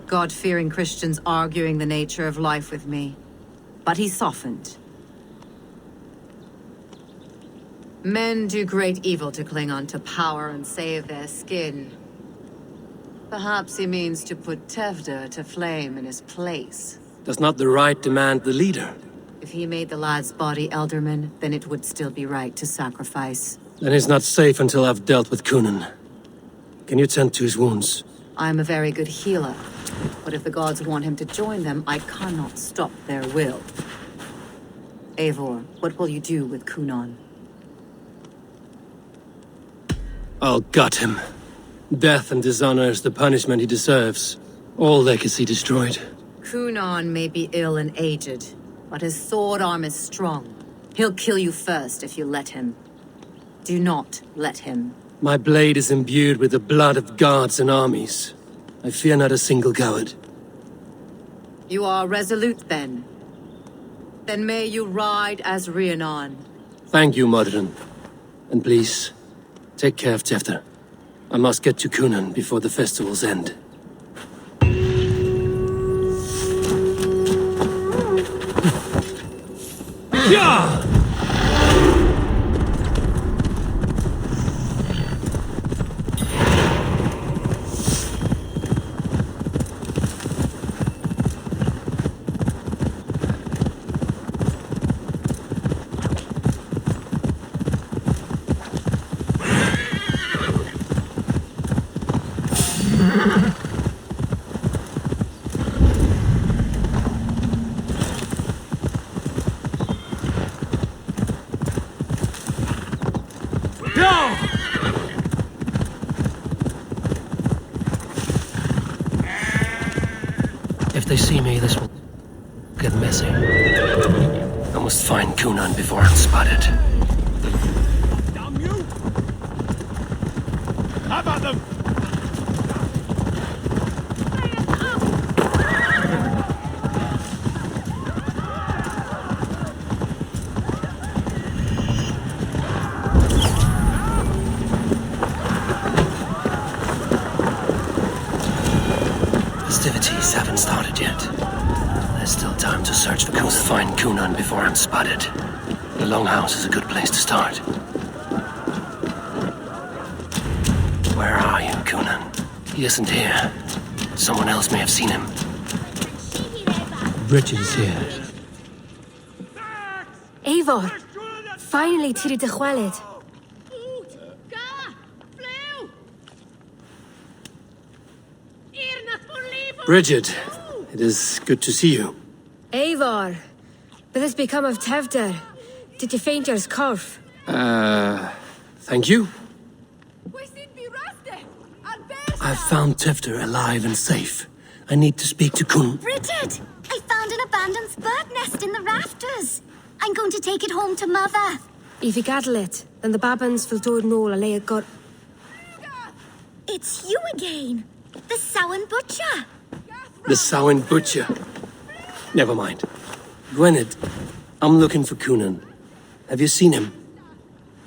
God-fearing Christians arguing the nature of life with me. But he softened. Men do great evil to cling on to power and save their skin. Perhaps he means to put Tefter to flame in his place.
Does not the right demand the leader?
If he made the lad's body Elderman, then it would still be right to sacrifice.
Then he's not safe until I've dealt with Kunon. Can you tend to his wounds?
I'm a very good healer. But if the gods want him to join them, I cannot stop their will. Eivor, what will you do with Kunon?
I'll gut him. Death and dishonor is the punishment he deserves. All legacy destroyed.
Kunon may be ill and aged, but his sword arm is strong. He'll kill you first if you let him. Do not let him.
My blade is imbued with the blood of gods and armies. I fear not a single coward.
You are resolute, then. Then may you ride as Rhiannon.
Thank you, Modron. And please, take care of Tefter. I must get to Kunon before the festival's end. Yeah! If they see me, this will get messy. I must find Kunon before I'm spotted.
Damn you! How about them?
Festivities haven't started yet. There's still time to search for Kunon. Find Kunon before I'm spotted. The Longhouse is a good place to start. Where are you, Kunon? He isn't here. Someone else may have seen him. Bridget is here.
Eivor! Finally, Tiri de Chwaled.
Bridget, it is good to see you.
Eivor, what has become of Tevder? Did you faint your scarf?
Thank you. I've found Tefter alive and safe. I need to speak to Kun.
Bridget! I found an abandoned bird nest in the rafters. I'm going to take it home to Mother.
If you gather it, then the Babans will do it all and lay it got.
It's you again. The Samhain Butcher.
The Samhain Butcher. Never mind. Gwynedd, I'm looking for Cunan. Have you seen him?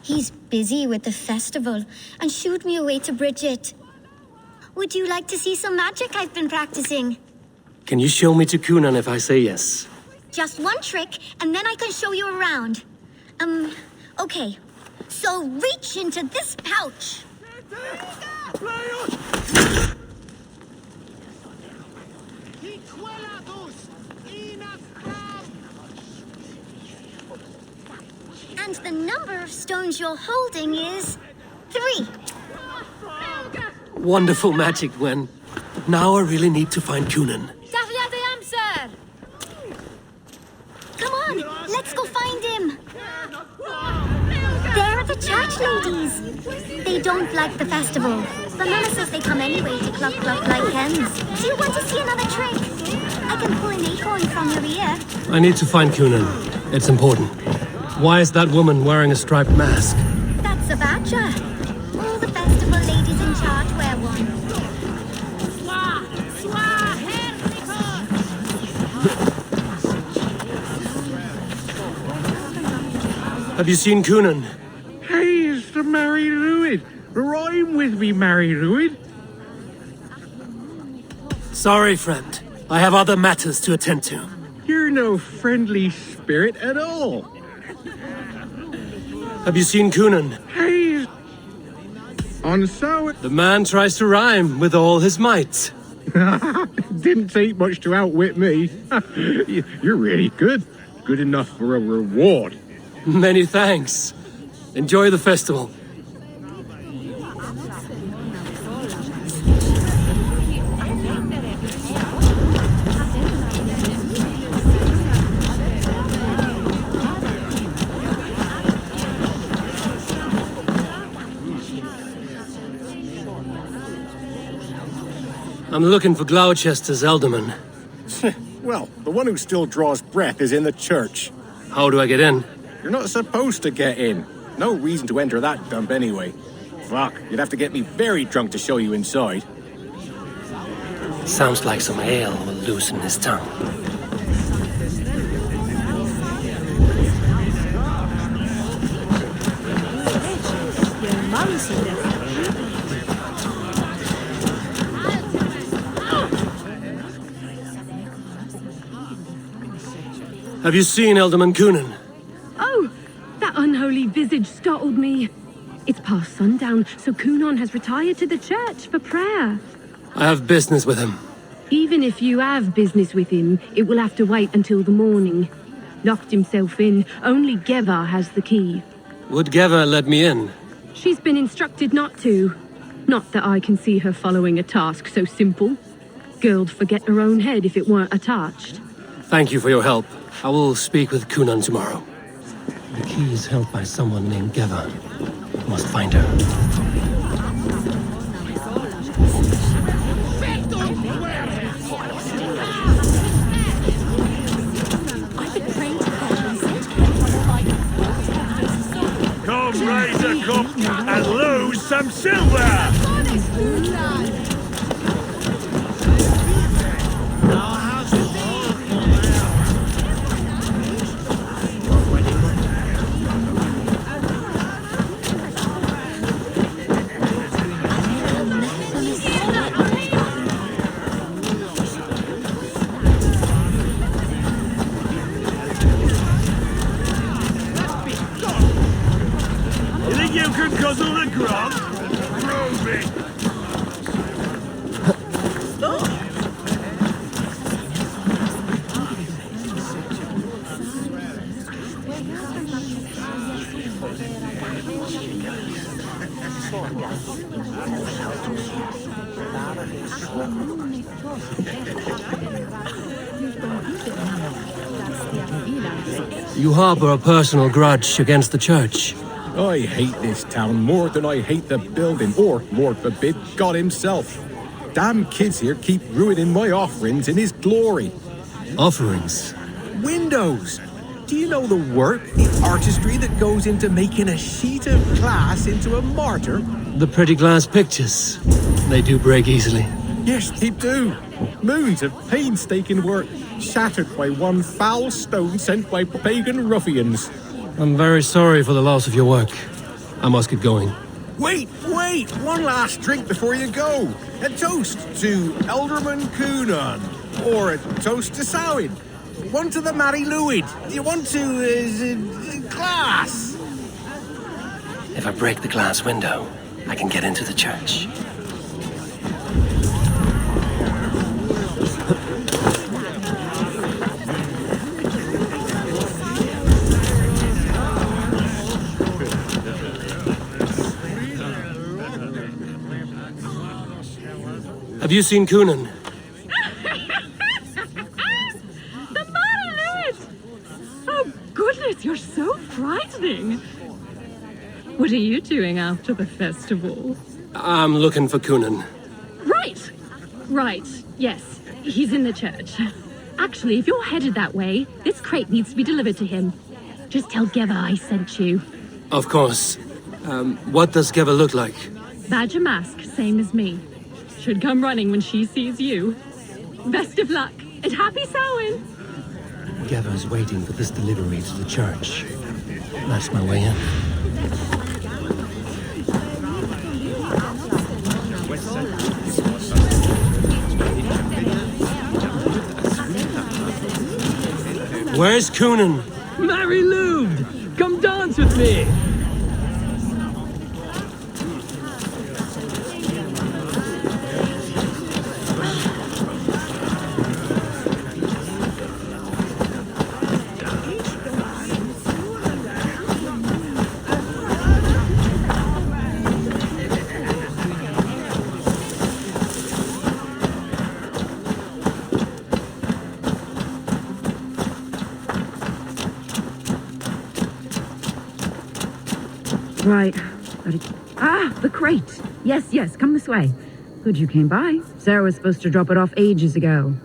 He's busy with the festival and shooed me away to Bridget. Would you like to see some magic I've been practicing?
Can you show me to Cunan if I say yes?
Just one trick, and then I can show you around. Okay. So reach into this pouch. And the number of stones you're holding is 3.
Wonderful magic, Gwen. Now I really need to find Cunan.
Come on, let's go find him. There are the church ladies. They don't like the festival. The Mama says they come anyway to cluck cluck like hens. Do you want to see another trick? I can pull an acorn from your ear.
I need to find Cunan. It's important. Why is that woman wearing a striped mask?
That's a badger. All the festival ladies in charge wear one.
Have you seen Cunan?
Hey, it's the Mary Ruid. Rhyme with me, Mary Ruid.
Sorry, friend. I have other matters to attend to.
You're no friendly spirit at all.
Have you seen Cunan?
Hey, on so
The man tries to rhyme with all his might.
Didn't take much to outwit me. You're really good. Good enough for a reward.
Many thanks. Enjoy the festival. I'm looking for Gloucester's alderman.
Well, the one who still draws breath is in the church.
How do I get in?
You're not supposed to get in. No reason to enter that dump anyway. Fuck, you'd have to get me very drunk to show you inside.
Sounds like some ale will loosen his tongue. Have you seen Alderman Cunan?
Oh, that unholy visage startled me. It's past sundown, so Cunan has retired to the church for prayer.
I have business with him.
Even if you have business with him, it will have to wait until the morning. Locked himself in. Only Geva has the key.
Would Geva let me in?
She's been instructed not to. Not that I can see her following a task so simple. Girl'd forget her own head if it weren't attached.
Thank you for your help. I will speak with Cunan tomorrow. The key is held by someone named Geva. Must find her.
Come raise a cup and lose some silver! Guzzle the grub? Prove it!
You harbor a personal grudge against the church.
I hate this town more than I hate the building, or, Lord forbid, God himself. Damn kids here keep ruining my offerings in his glory.
Offerings?
Windows! Do you know the work, the artistry that goes into making a sheet of glass into a martyr?
The pretty glass pictures. They do break easily.
Yes, they do. Moons of painstaking work, shattered by one foul stone sent by pagan ruffians.
I'm very sorry for the loss of your work. I must get going.
Wait! One last drink before you go. A toast to Elderman Coonan. Or a toast to Samhain. One to the Mary Lwyd. Do you want to, glass?
If I break the glass window, I can get into the church. Have you seen Coonan?
The marionette! Oh, goodness, you're so frightening. What are you doing after the festival?
I'm looking for Coonan.
Right. Yes, he's in the church. Actually, if you're headed that way, this crate needs to be delivered to him. Just tell Geva I sent you.
Of course. What does Geva look like?
Badger mask, same as me. Should come running when she sees you. Best of luck, and happy Samhain!
Geva's waiting for this delivery to the church. That's my way in. Where's Coonan?
Mary Lwyd! Come dance with me!
Right. The crate. Yes, come this way. Good you came by. Sarah was supposed to drop it off ages ago.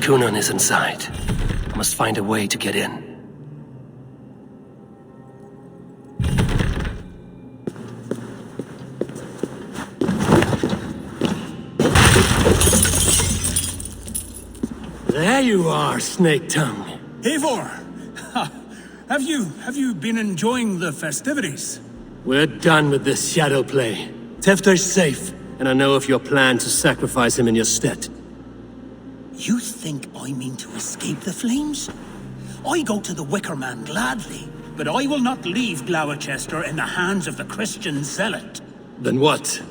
Coonan is inside. I must find a way to get in. There you are, Snake Tongue.
Eivor! Have you been enjoying the festivities?
We're done with this shadow play. Tefter's safe, and I know of your plan to sacrifice him in your stead.
You think I mean to escape the flames? I go to the Wicker Man gladly, but I will not leave Gloucester in the hands of the Christian zealot.
Then what?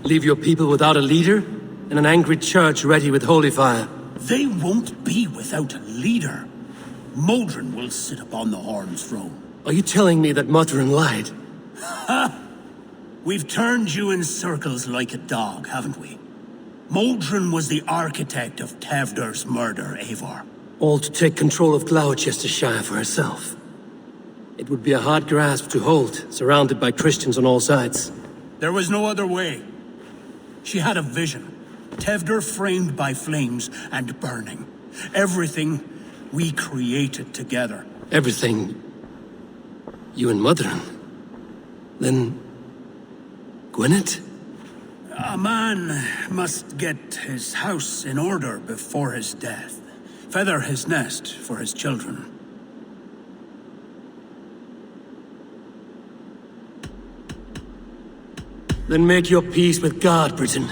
Leave your people without a leader? And an angry church ready with holy fire?
They won't be without a leader. Modron will sit upon the Horn's throne.
Are you telling me that Modron lied?
Ha! We've turned you in circles like a dog, haven't we? Modron was the architect of Tewdwr's murder, Eivor.
All to take control of Gloucestershire for herself. It would be a hard grasp to hold, surrounded by Christians on all sides.
There was no other way. She had a vision. Tewdwr framed by flames and burning. Everything we created together.
Everything? You and Modron? Then... Gwynedd?
A man must get his house in order before his death. Feather his nest for his children.
Then make your peace with God, Britain.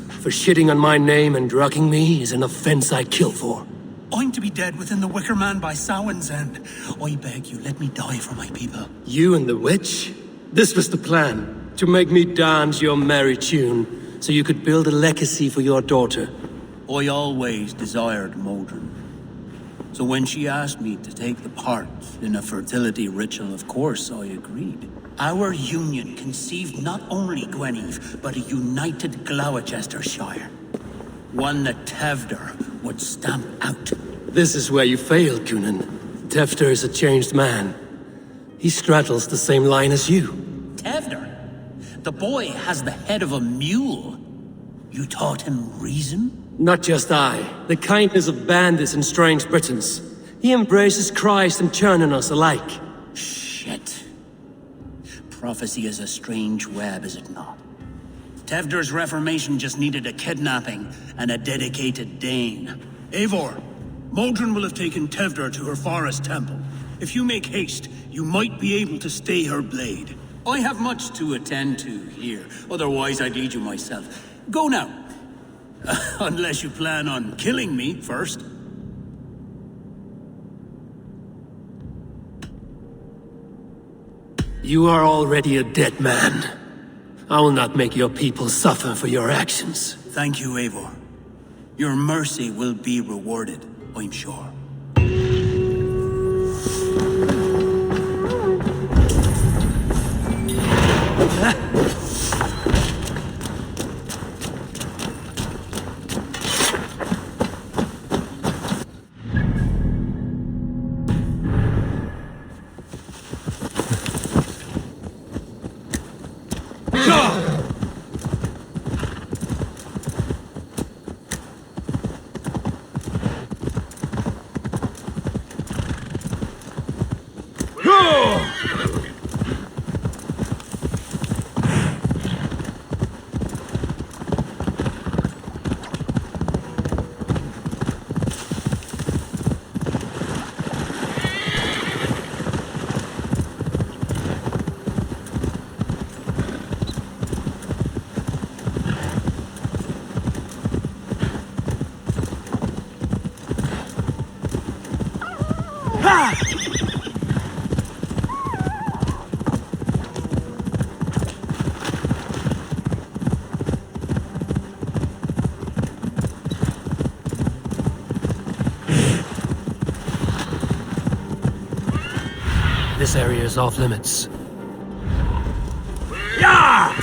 For shitting on my name and drugging me is an offense I kill for.
I'm to be dead within the Wicker Man by Samhain's end. I beg you, let me die for my people.
You and the witch? This was the plan. To make me dance your merry tune, so you could build a legacy for your daughter.
I always desired Modron. So when she asked me to take the part in a fertility ritual, of course I agreed. Our union conceived not only Gweneve, but a united Gloucestershire. One that Tevder would stamp out.
This is where you failed, Cunan. Tefter is a changed man. He straddles the same line as you.
Tevder? The boy has the head of a mule. You taught him reason?
Not just I. The kindness of bandits and strange Britons. He embraces Christ and Churn on us alike.
Shit. Prophecy is a strange web, is it not? Tevder's reformation just needed a kidnapping and a dedicated Dane. Eivor, Modron will have taken Tevder to her forest temple. If you make haste, you might be able to stay her blade. I have much to attend to here, otherwise I'd lead you myself. Go now. Unless you plan on killing me first.
You are already a dead man. I will not make your people suffer for your actions.
Thank you, Eivor. Your mercy will be rewarded, I'm sure.
This area is off limits.
Yeah!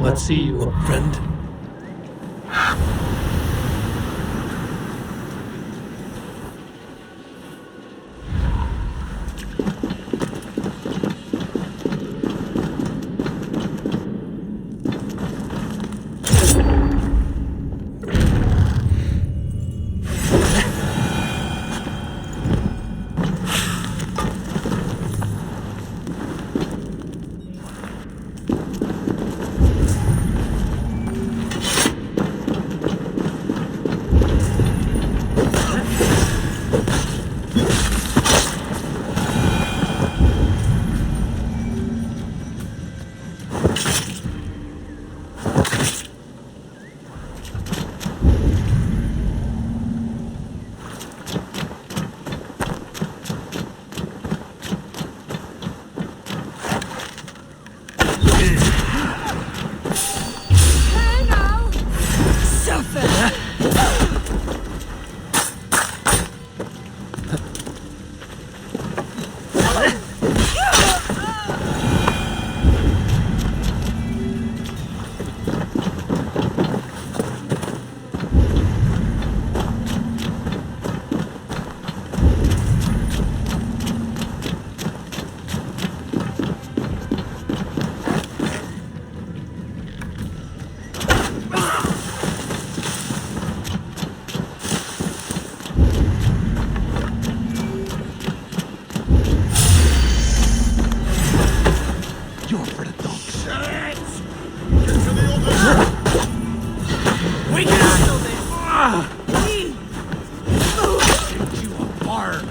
What see you, friend?
You're for the dogs.
We can handle this! Set you apart!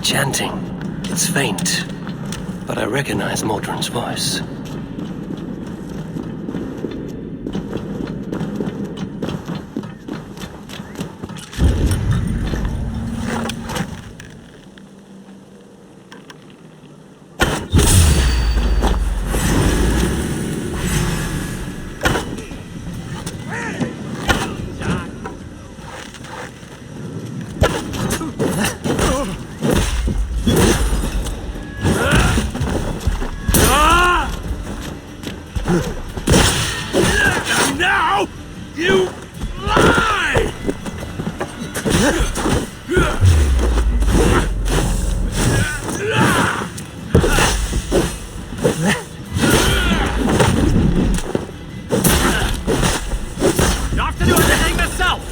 Chanting. It's faint, but I recognize Mordrin's voice.
Now, you lie!
You have to do everything myself!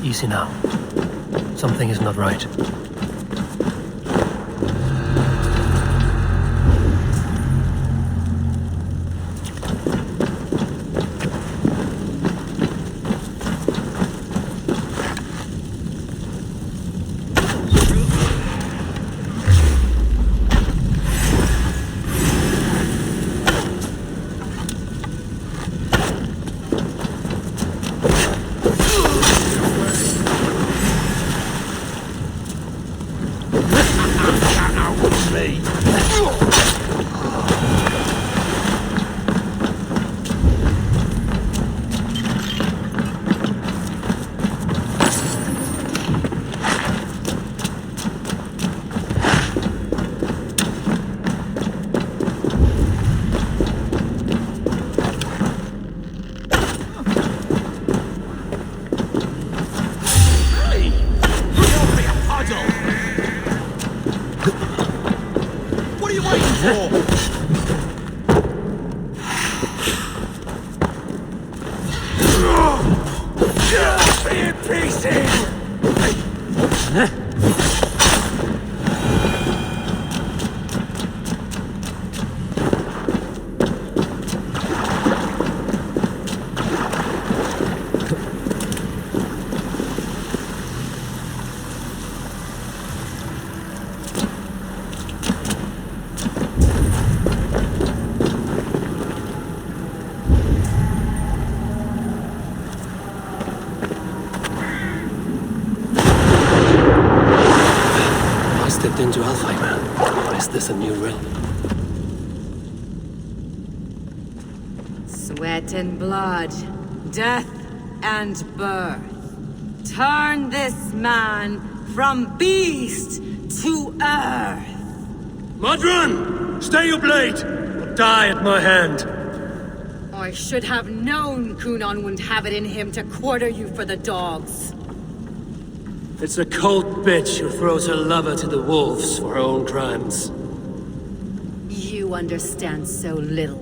Easy now. Something is not right. Into Alfheim. Or is this a new realm?
Sweat and blood, death and birth. Turn this man from beast to earth.
Modron! Stay your blade! Or die at my hand.
I should have known Kunan wouldn't have it in him to quarter you for the dogs.
It's a cold bitch who throws her lover to the wolves for her own crimes.
You understand so little.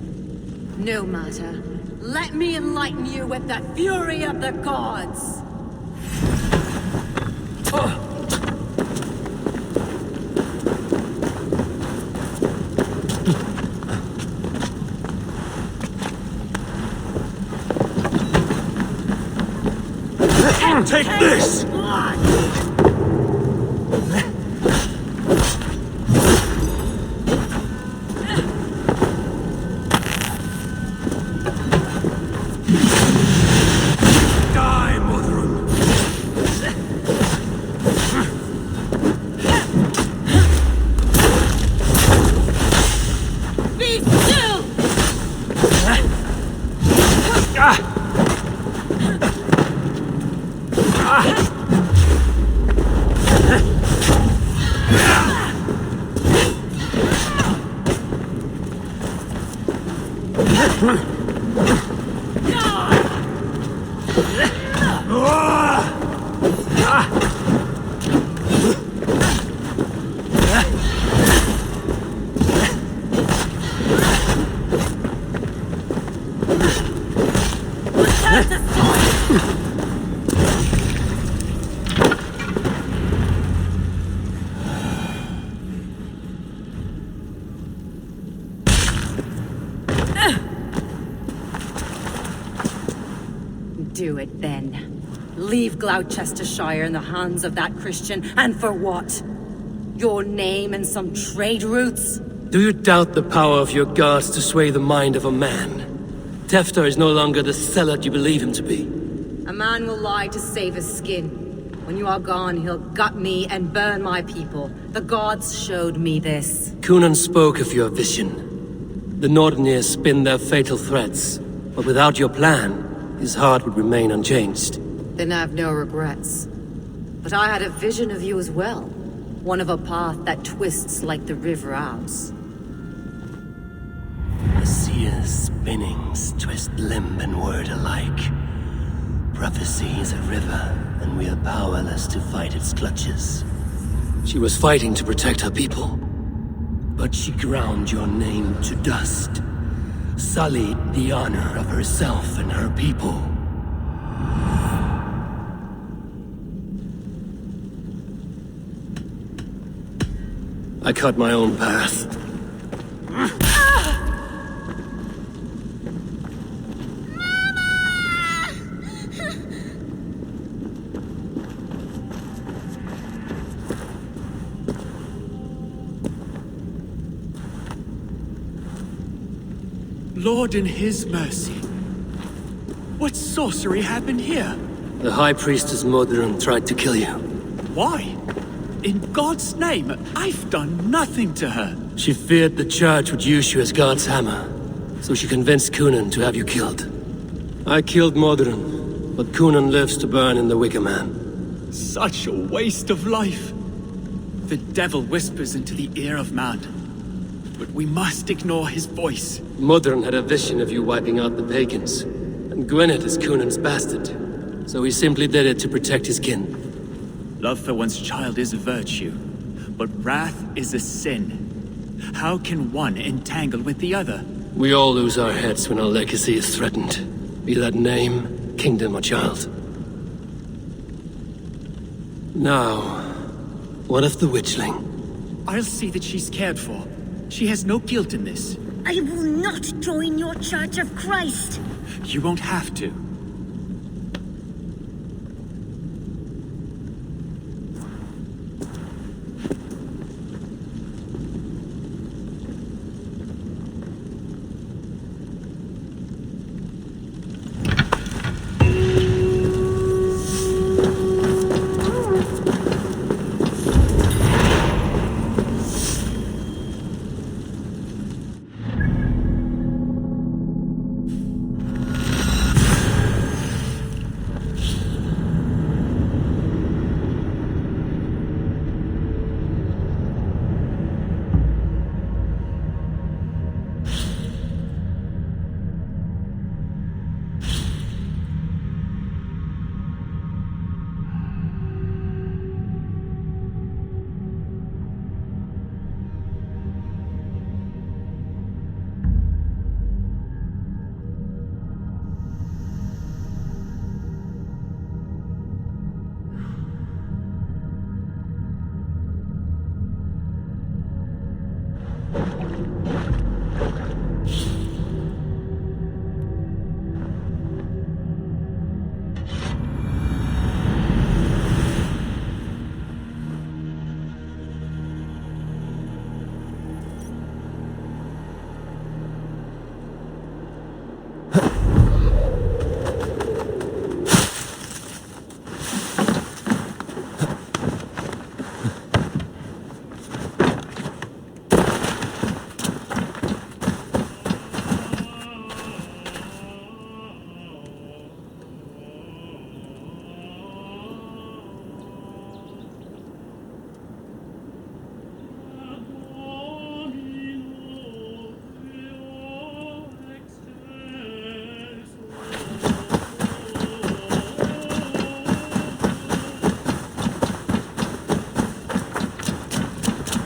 No matter. Let me enlighten you with the fury of the gods!
Take this!
Do it then. Leave Gloucestershire in the hands of that Christian, and for what? Your name and some trade routes?
Do you doubt the power of your gods to sway the mind of a man? Tefter is no longer the zealot you believe him to be.
A man will lie to save his skin. When you are gone, he'll gut me and burn my people. The gods showed me this.
Kunan spoke of your vision. The Nordenir spin their fatal threats, but without your plan, his heart would remain unchanged.
Then I have no regrets. But I had a vision of you as well. One of a path that twists like the river Ouse.
The seer's spinnings twist limb and word alike. Prophecy is a river, and we are powerless to fight its clutches. She was fighting to protect her people, but she ground your name to dust. Sullied the honor of herself and her people. I cut my own path.
Lord in his mercy. What sorcery happened here?
The High Priestess Modron tried to kill you.
Why? In God's name, I've done nothing to her.
She feared the Church would use you as God's hammer, so she convinced Kunan to have you killed. I killed Modron, but Kunan lives to burn in the Wicker Man.
Such a waste of life. The devil whispers into the ear of man, but we must ignore his voice.
Modron had a vision of you wiping out the pagans, and Gwynedd is Kunan's bastard, so he simply did it to protect his kin.
Love for one's child is a virtue, but wrath is a sin. How can one entangle with the other?
We all lose our heads when our legacy is threatened, be that name, kingdom, or child. Now, what of the witchling?
I'll see that she's cared for. She has no guilt in this.
I will not join your Church of Christ.
You won't have to.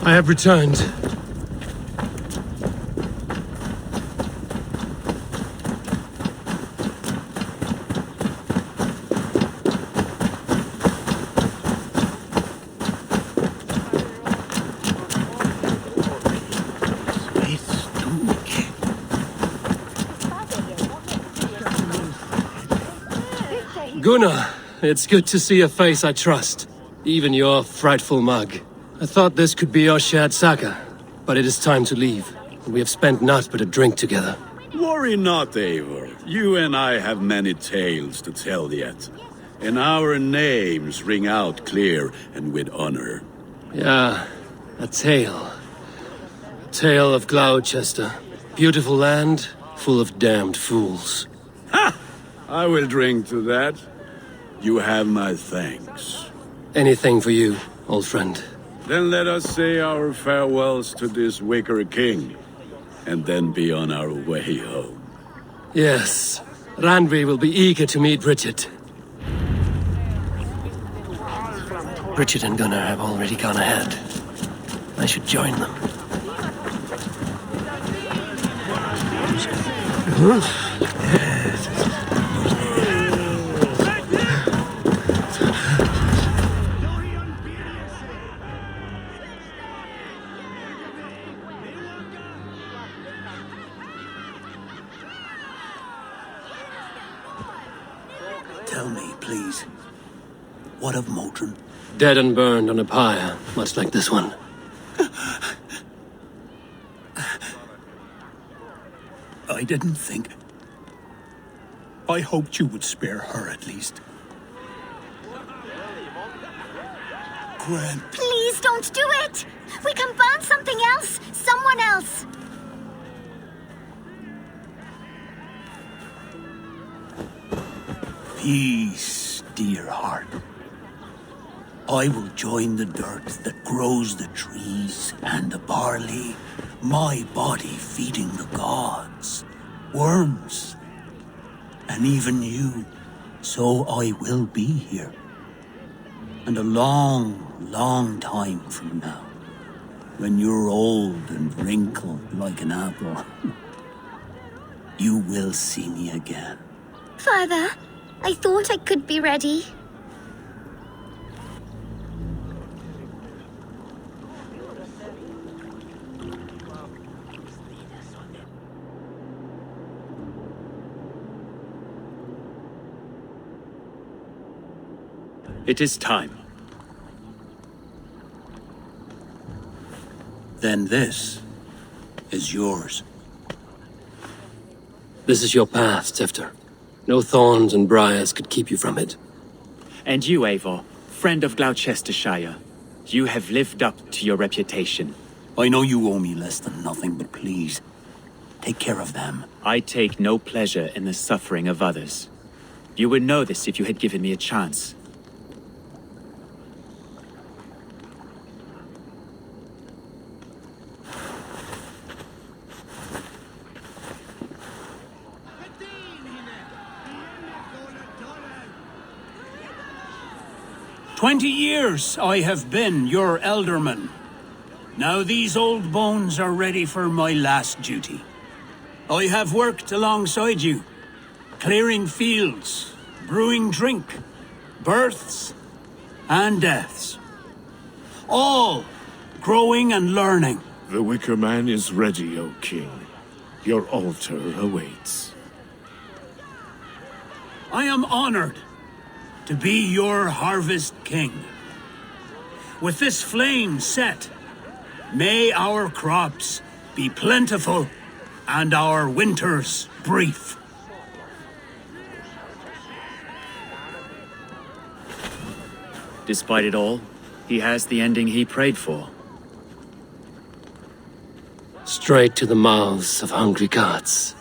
I have returned. Gunnar, it's good to see a face I trust. Even your frightful mug. I thought this could be our shared saga, but it is time to leave. We have spent naught but a drink together.
Worry not, Eivor. You and I have many tales to tell yet. And our names ring out clear and with honor.
Yeah, a tale. A tale of Gloucester. Beautiful land, full of damned fools.
Ha! I will drink to that. You have my thanks.
Anything for you, old friend.
Then let us say our farewells to this wicker king, and then be on our way home.
Yes, Randvi will be eager to meet Bridget. Bridget and Gunnar have already gone ahead. I should join them.
Tell me, please, what of Motrin?
Dead and burned on a pyre, much like this one.
I didn't think. I hoped you would spare her at least. Gwen.
Please don't do it! We can burn something else! Someone else!
Peace, dear heart. I will join the dirt that grows the trees and the barley, my body feeding the gods, worms, and even you. So I will be here. And a long, long time from now, when you're old and wrinkled like an apple, you will see me again.
Father, I thought I could be ready.
It is time.
Then this is yours.
This is your path, Tifter. No thorns and briars could keep you from it.
And you, Eivor, friend of Gloucestershire, you have lived up to your reputation.
I know you owe me less than nothing, but please, take care of them.
I take no pleasure in the suffering of others. You would know this if you had given me a chance.
"20 years I have been your elderman. Now these old bones are ready for my last duty. I have worked alongside you, clearing fields, brewing drink, births and deaths. All growing and learning.
The Wicker Man is ready, O King. Your altar awaits.
I am honored to be your harvest king. With this flame set, may our crops be plentiful and our winters brief.
Despite it all, he has the ending he prayed for.
Straight to the mouths of hungry gods.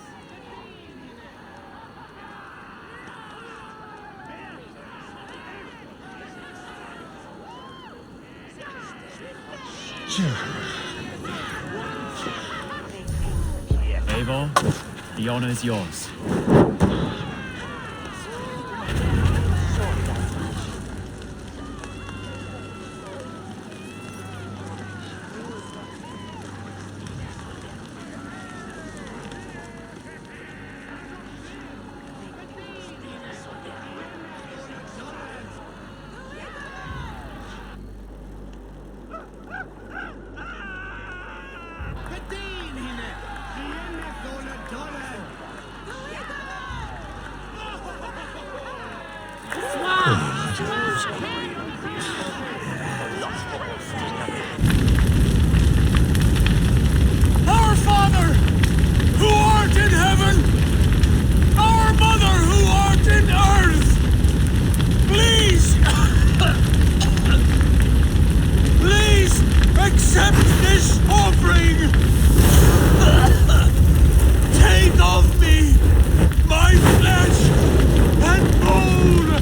Eivor, the honor is yours.
accept this offering! Take of me my flesh and bone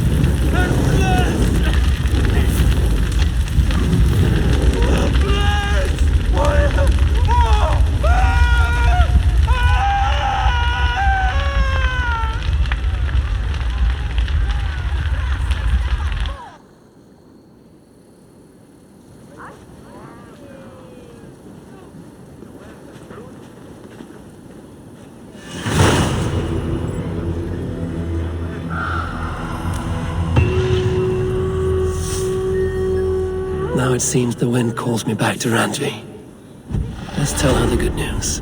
and blood!
Now it seems the wind calls me back to Randvi. Let's tell her the good news.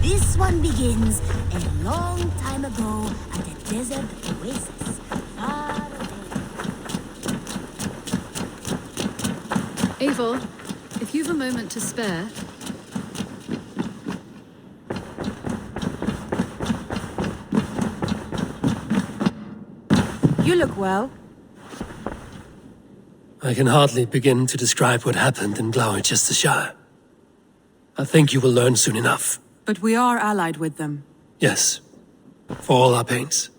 This one begins a long time ago at a desert oasis, far away.
Eivor, if you've a moment to spare...
You look well.
I can hardly begin to describe what happened in Gloucestershire. I think you will learn soon enough.
But we are allied with them.
Yes, for all our pains.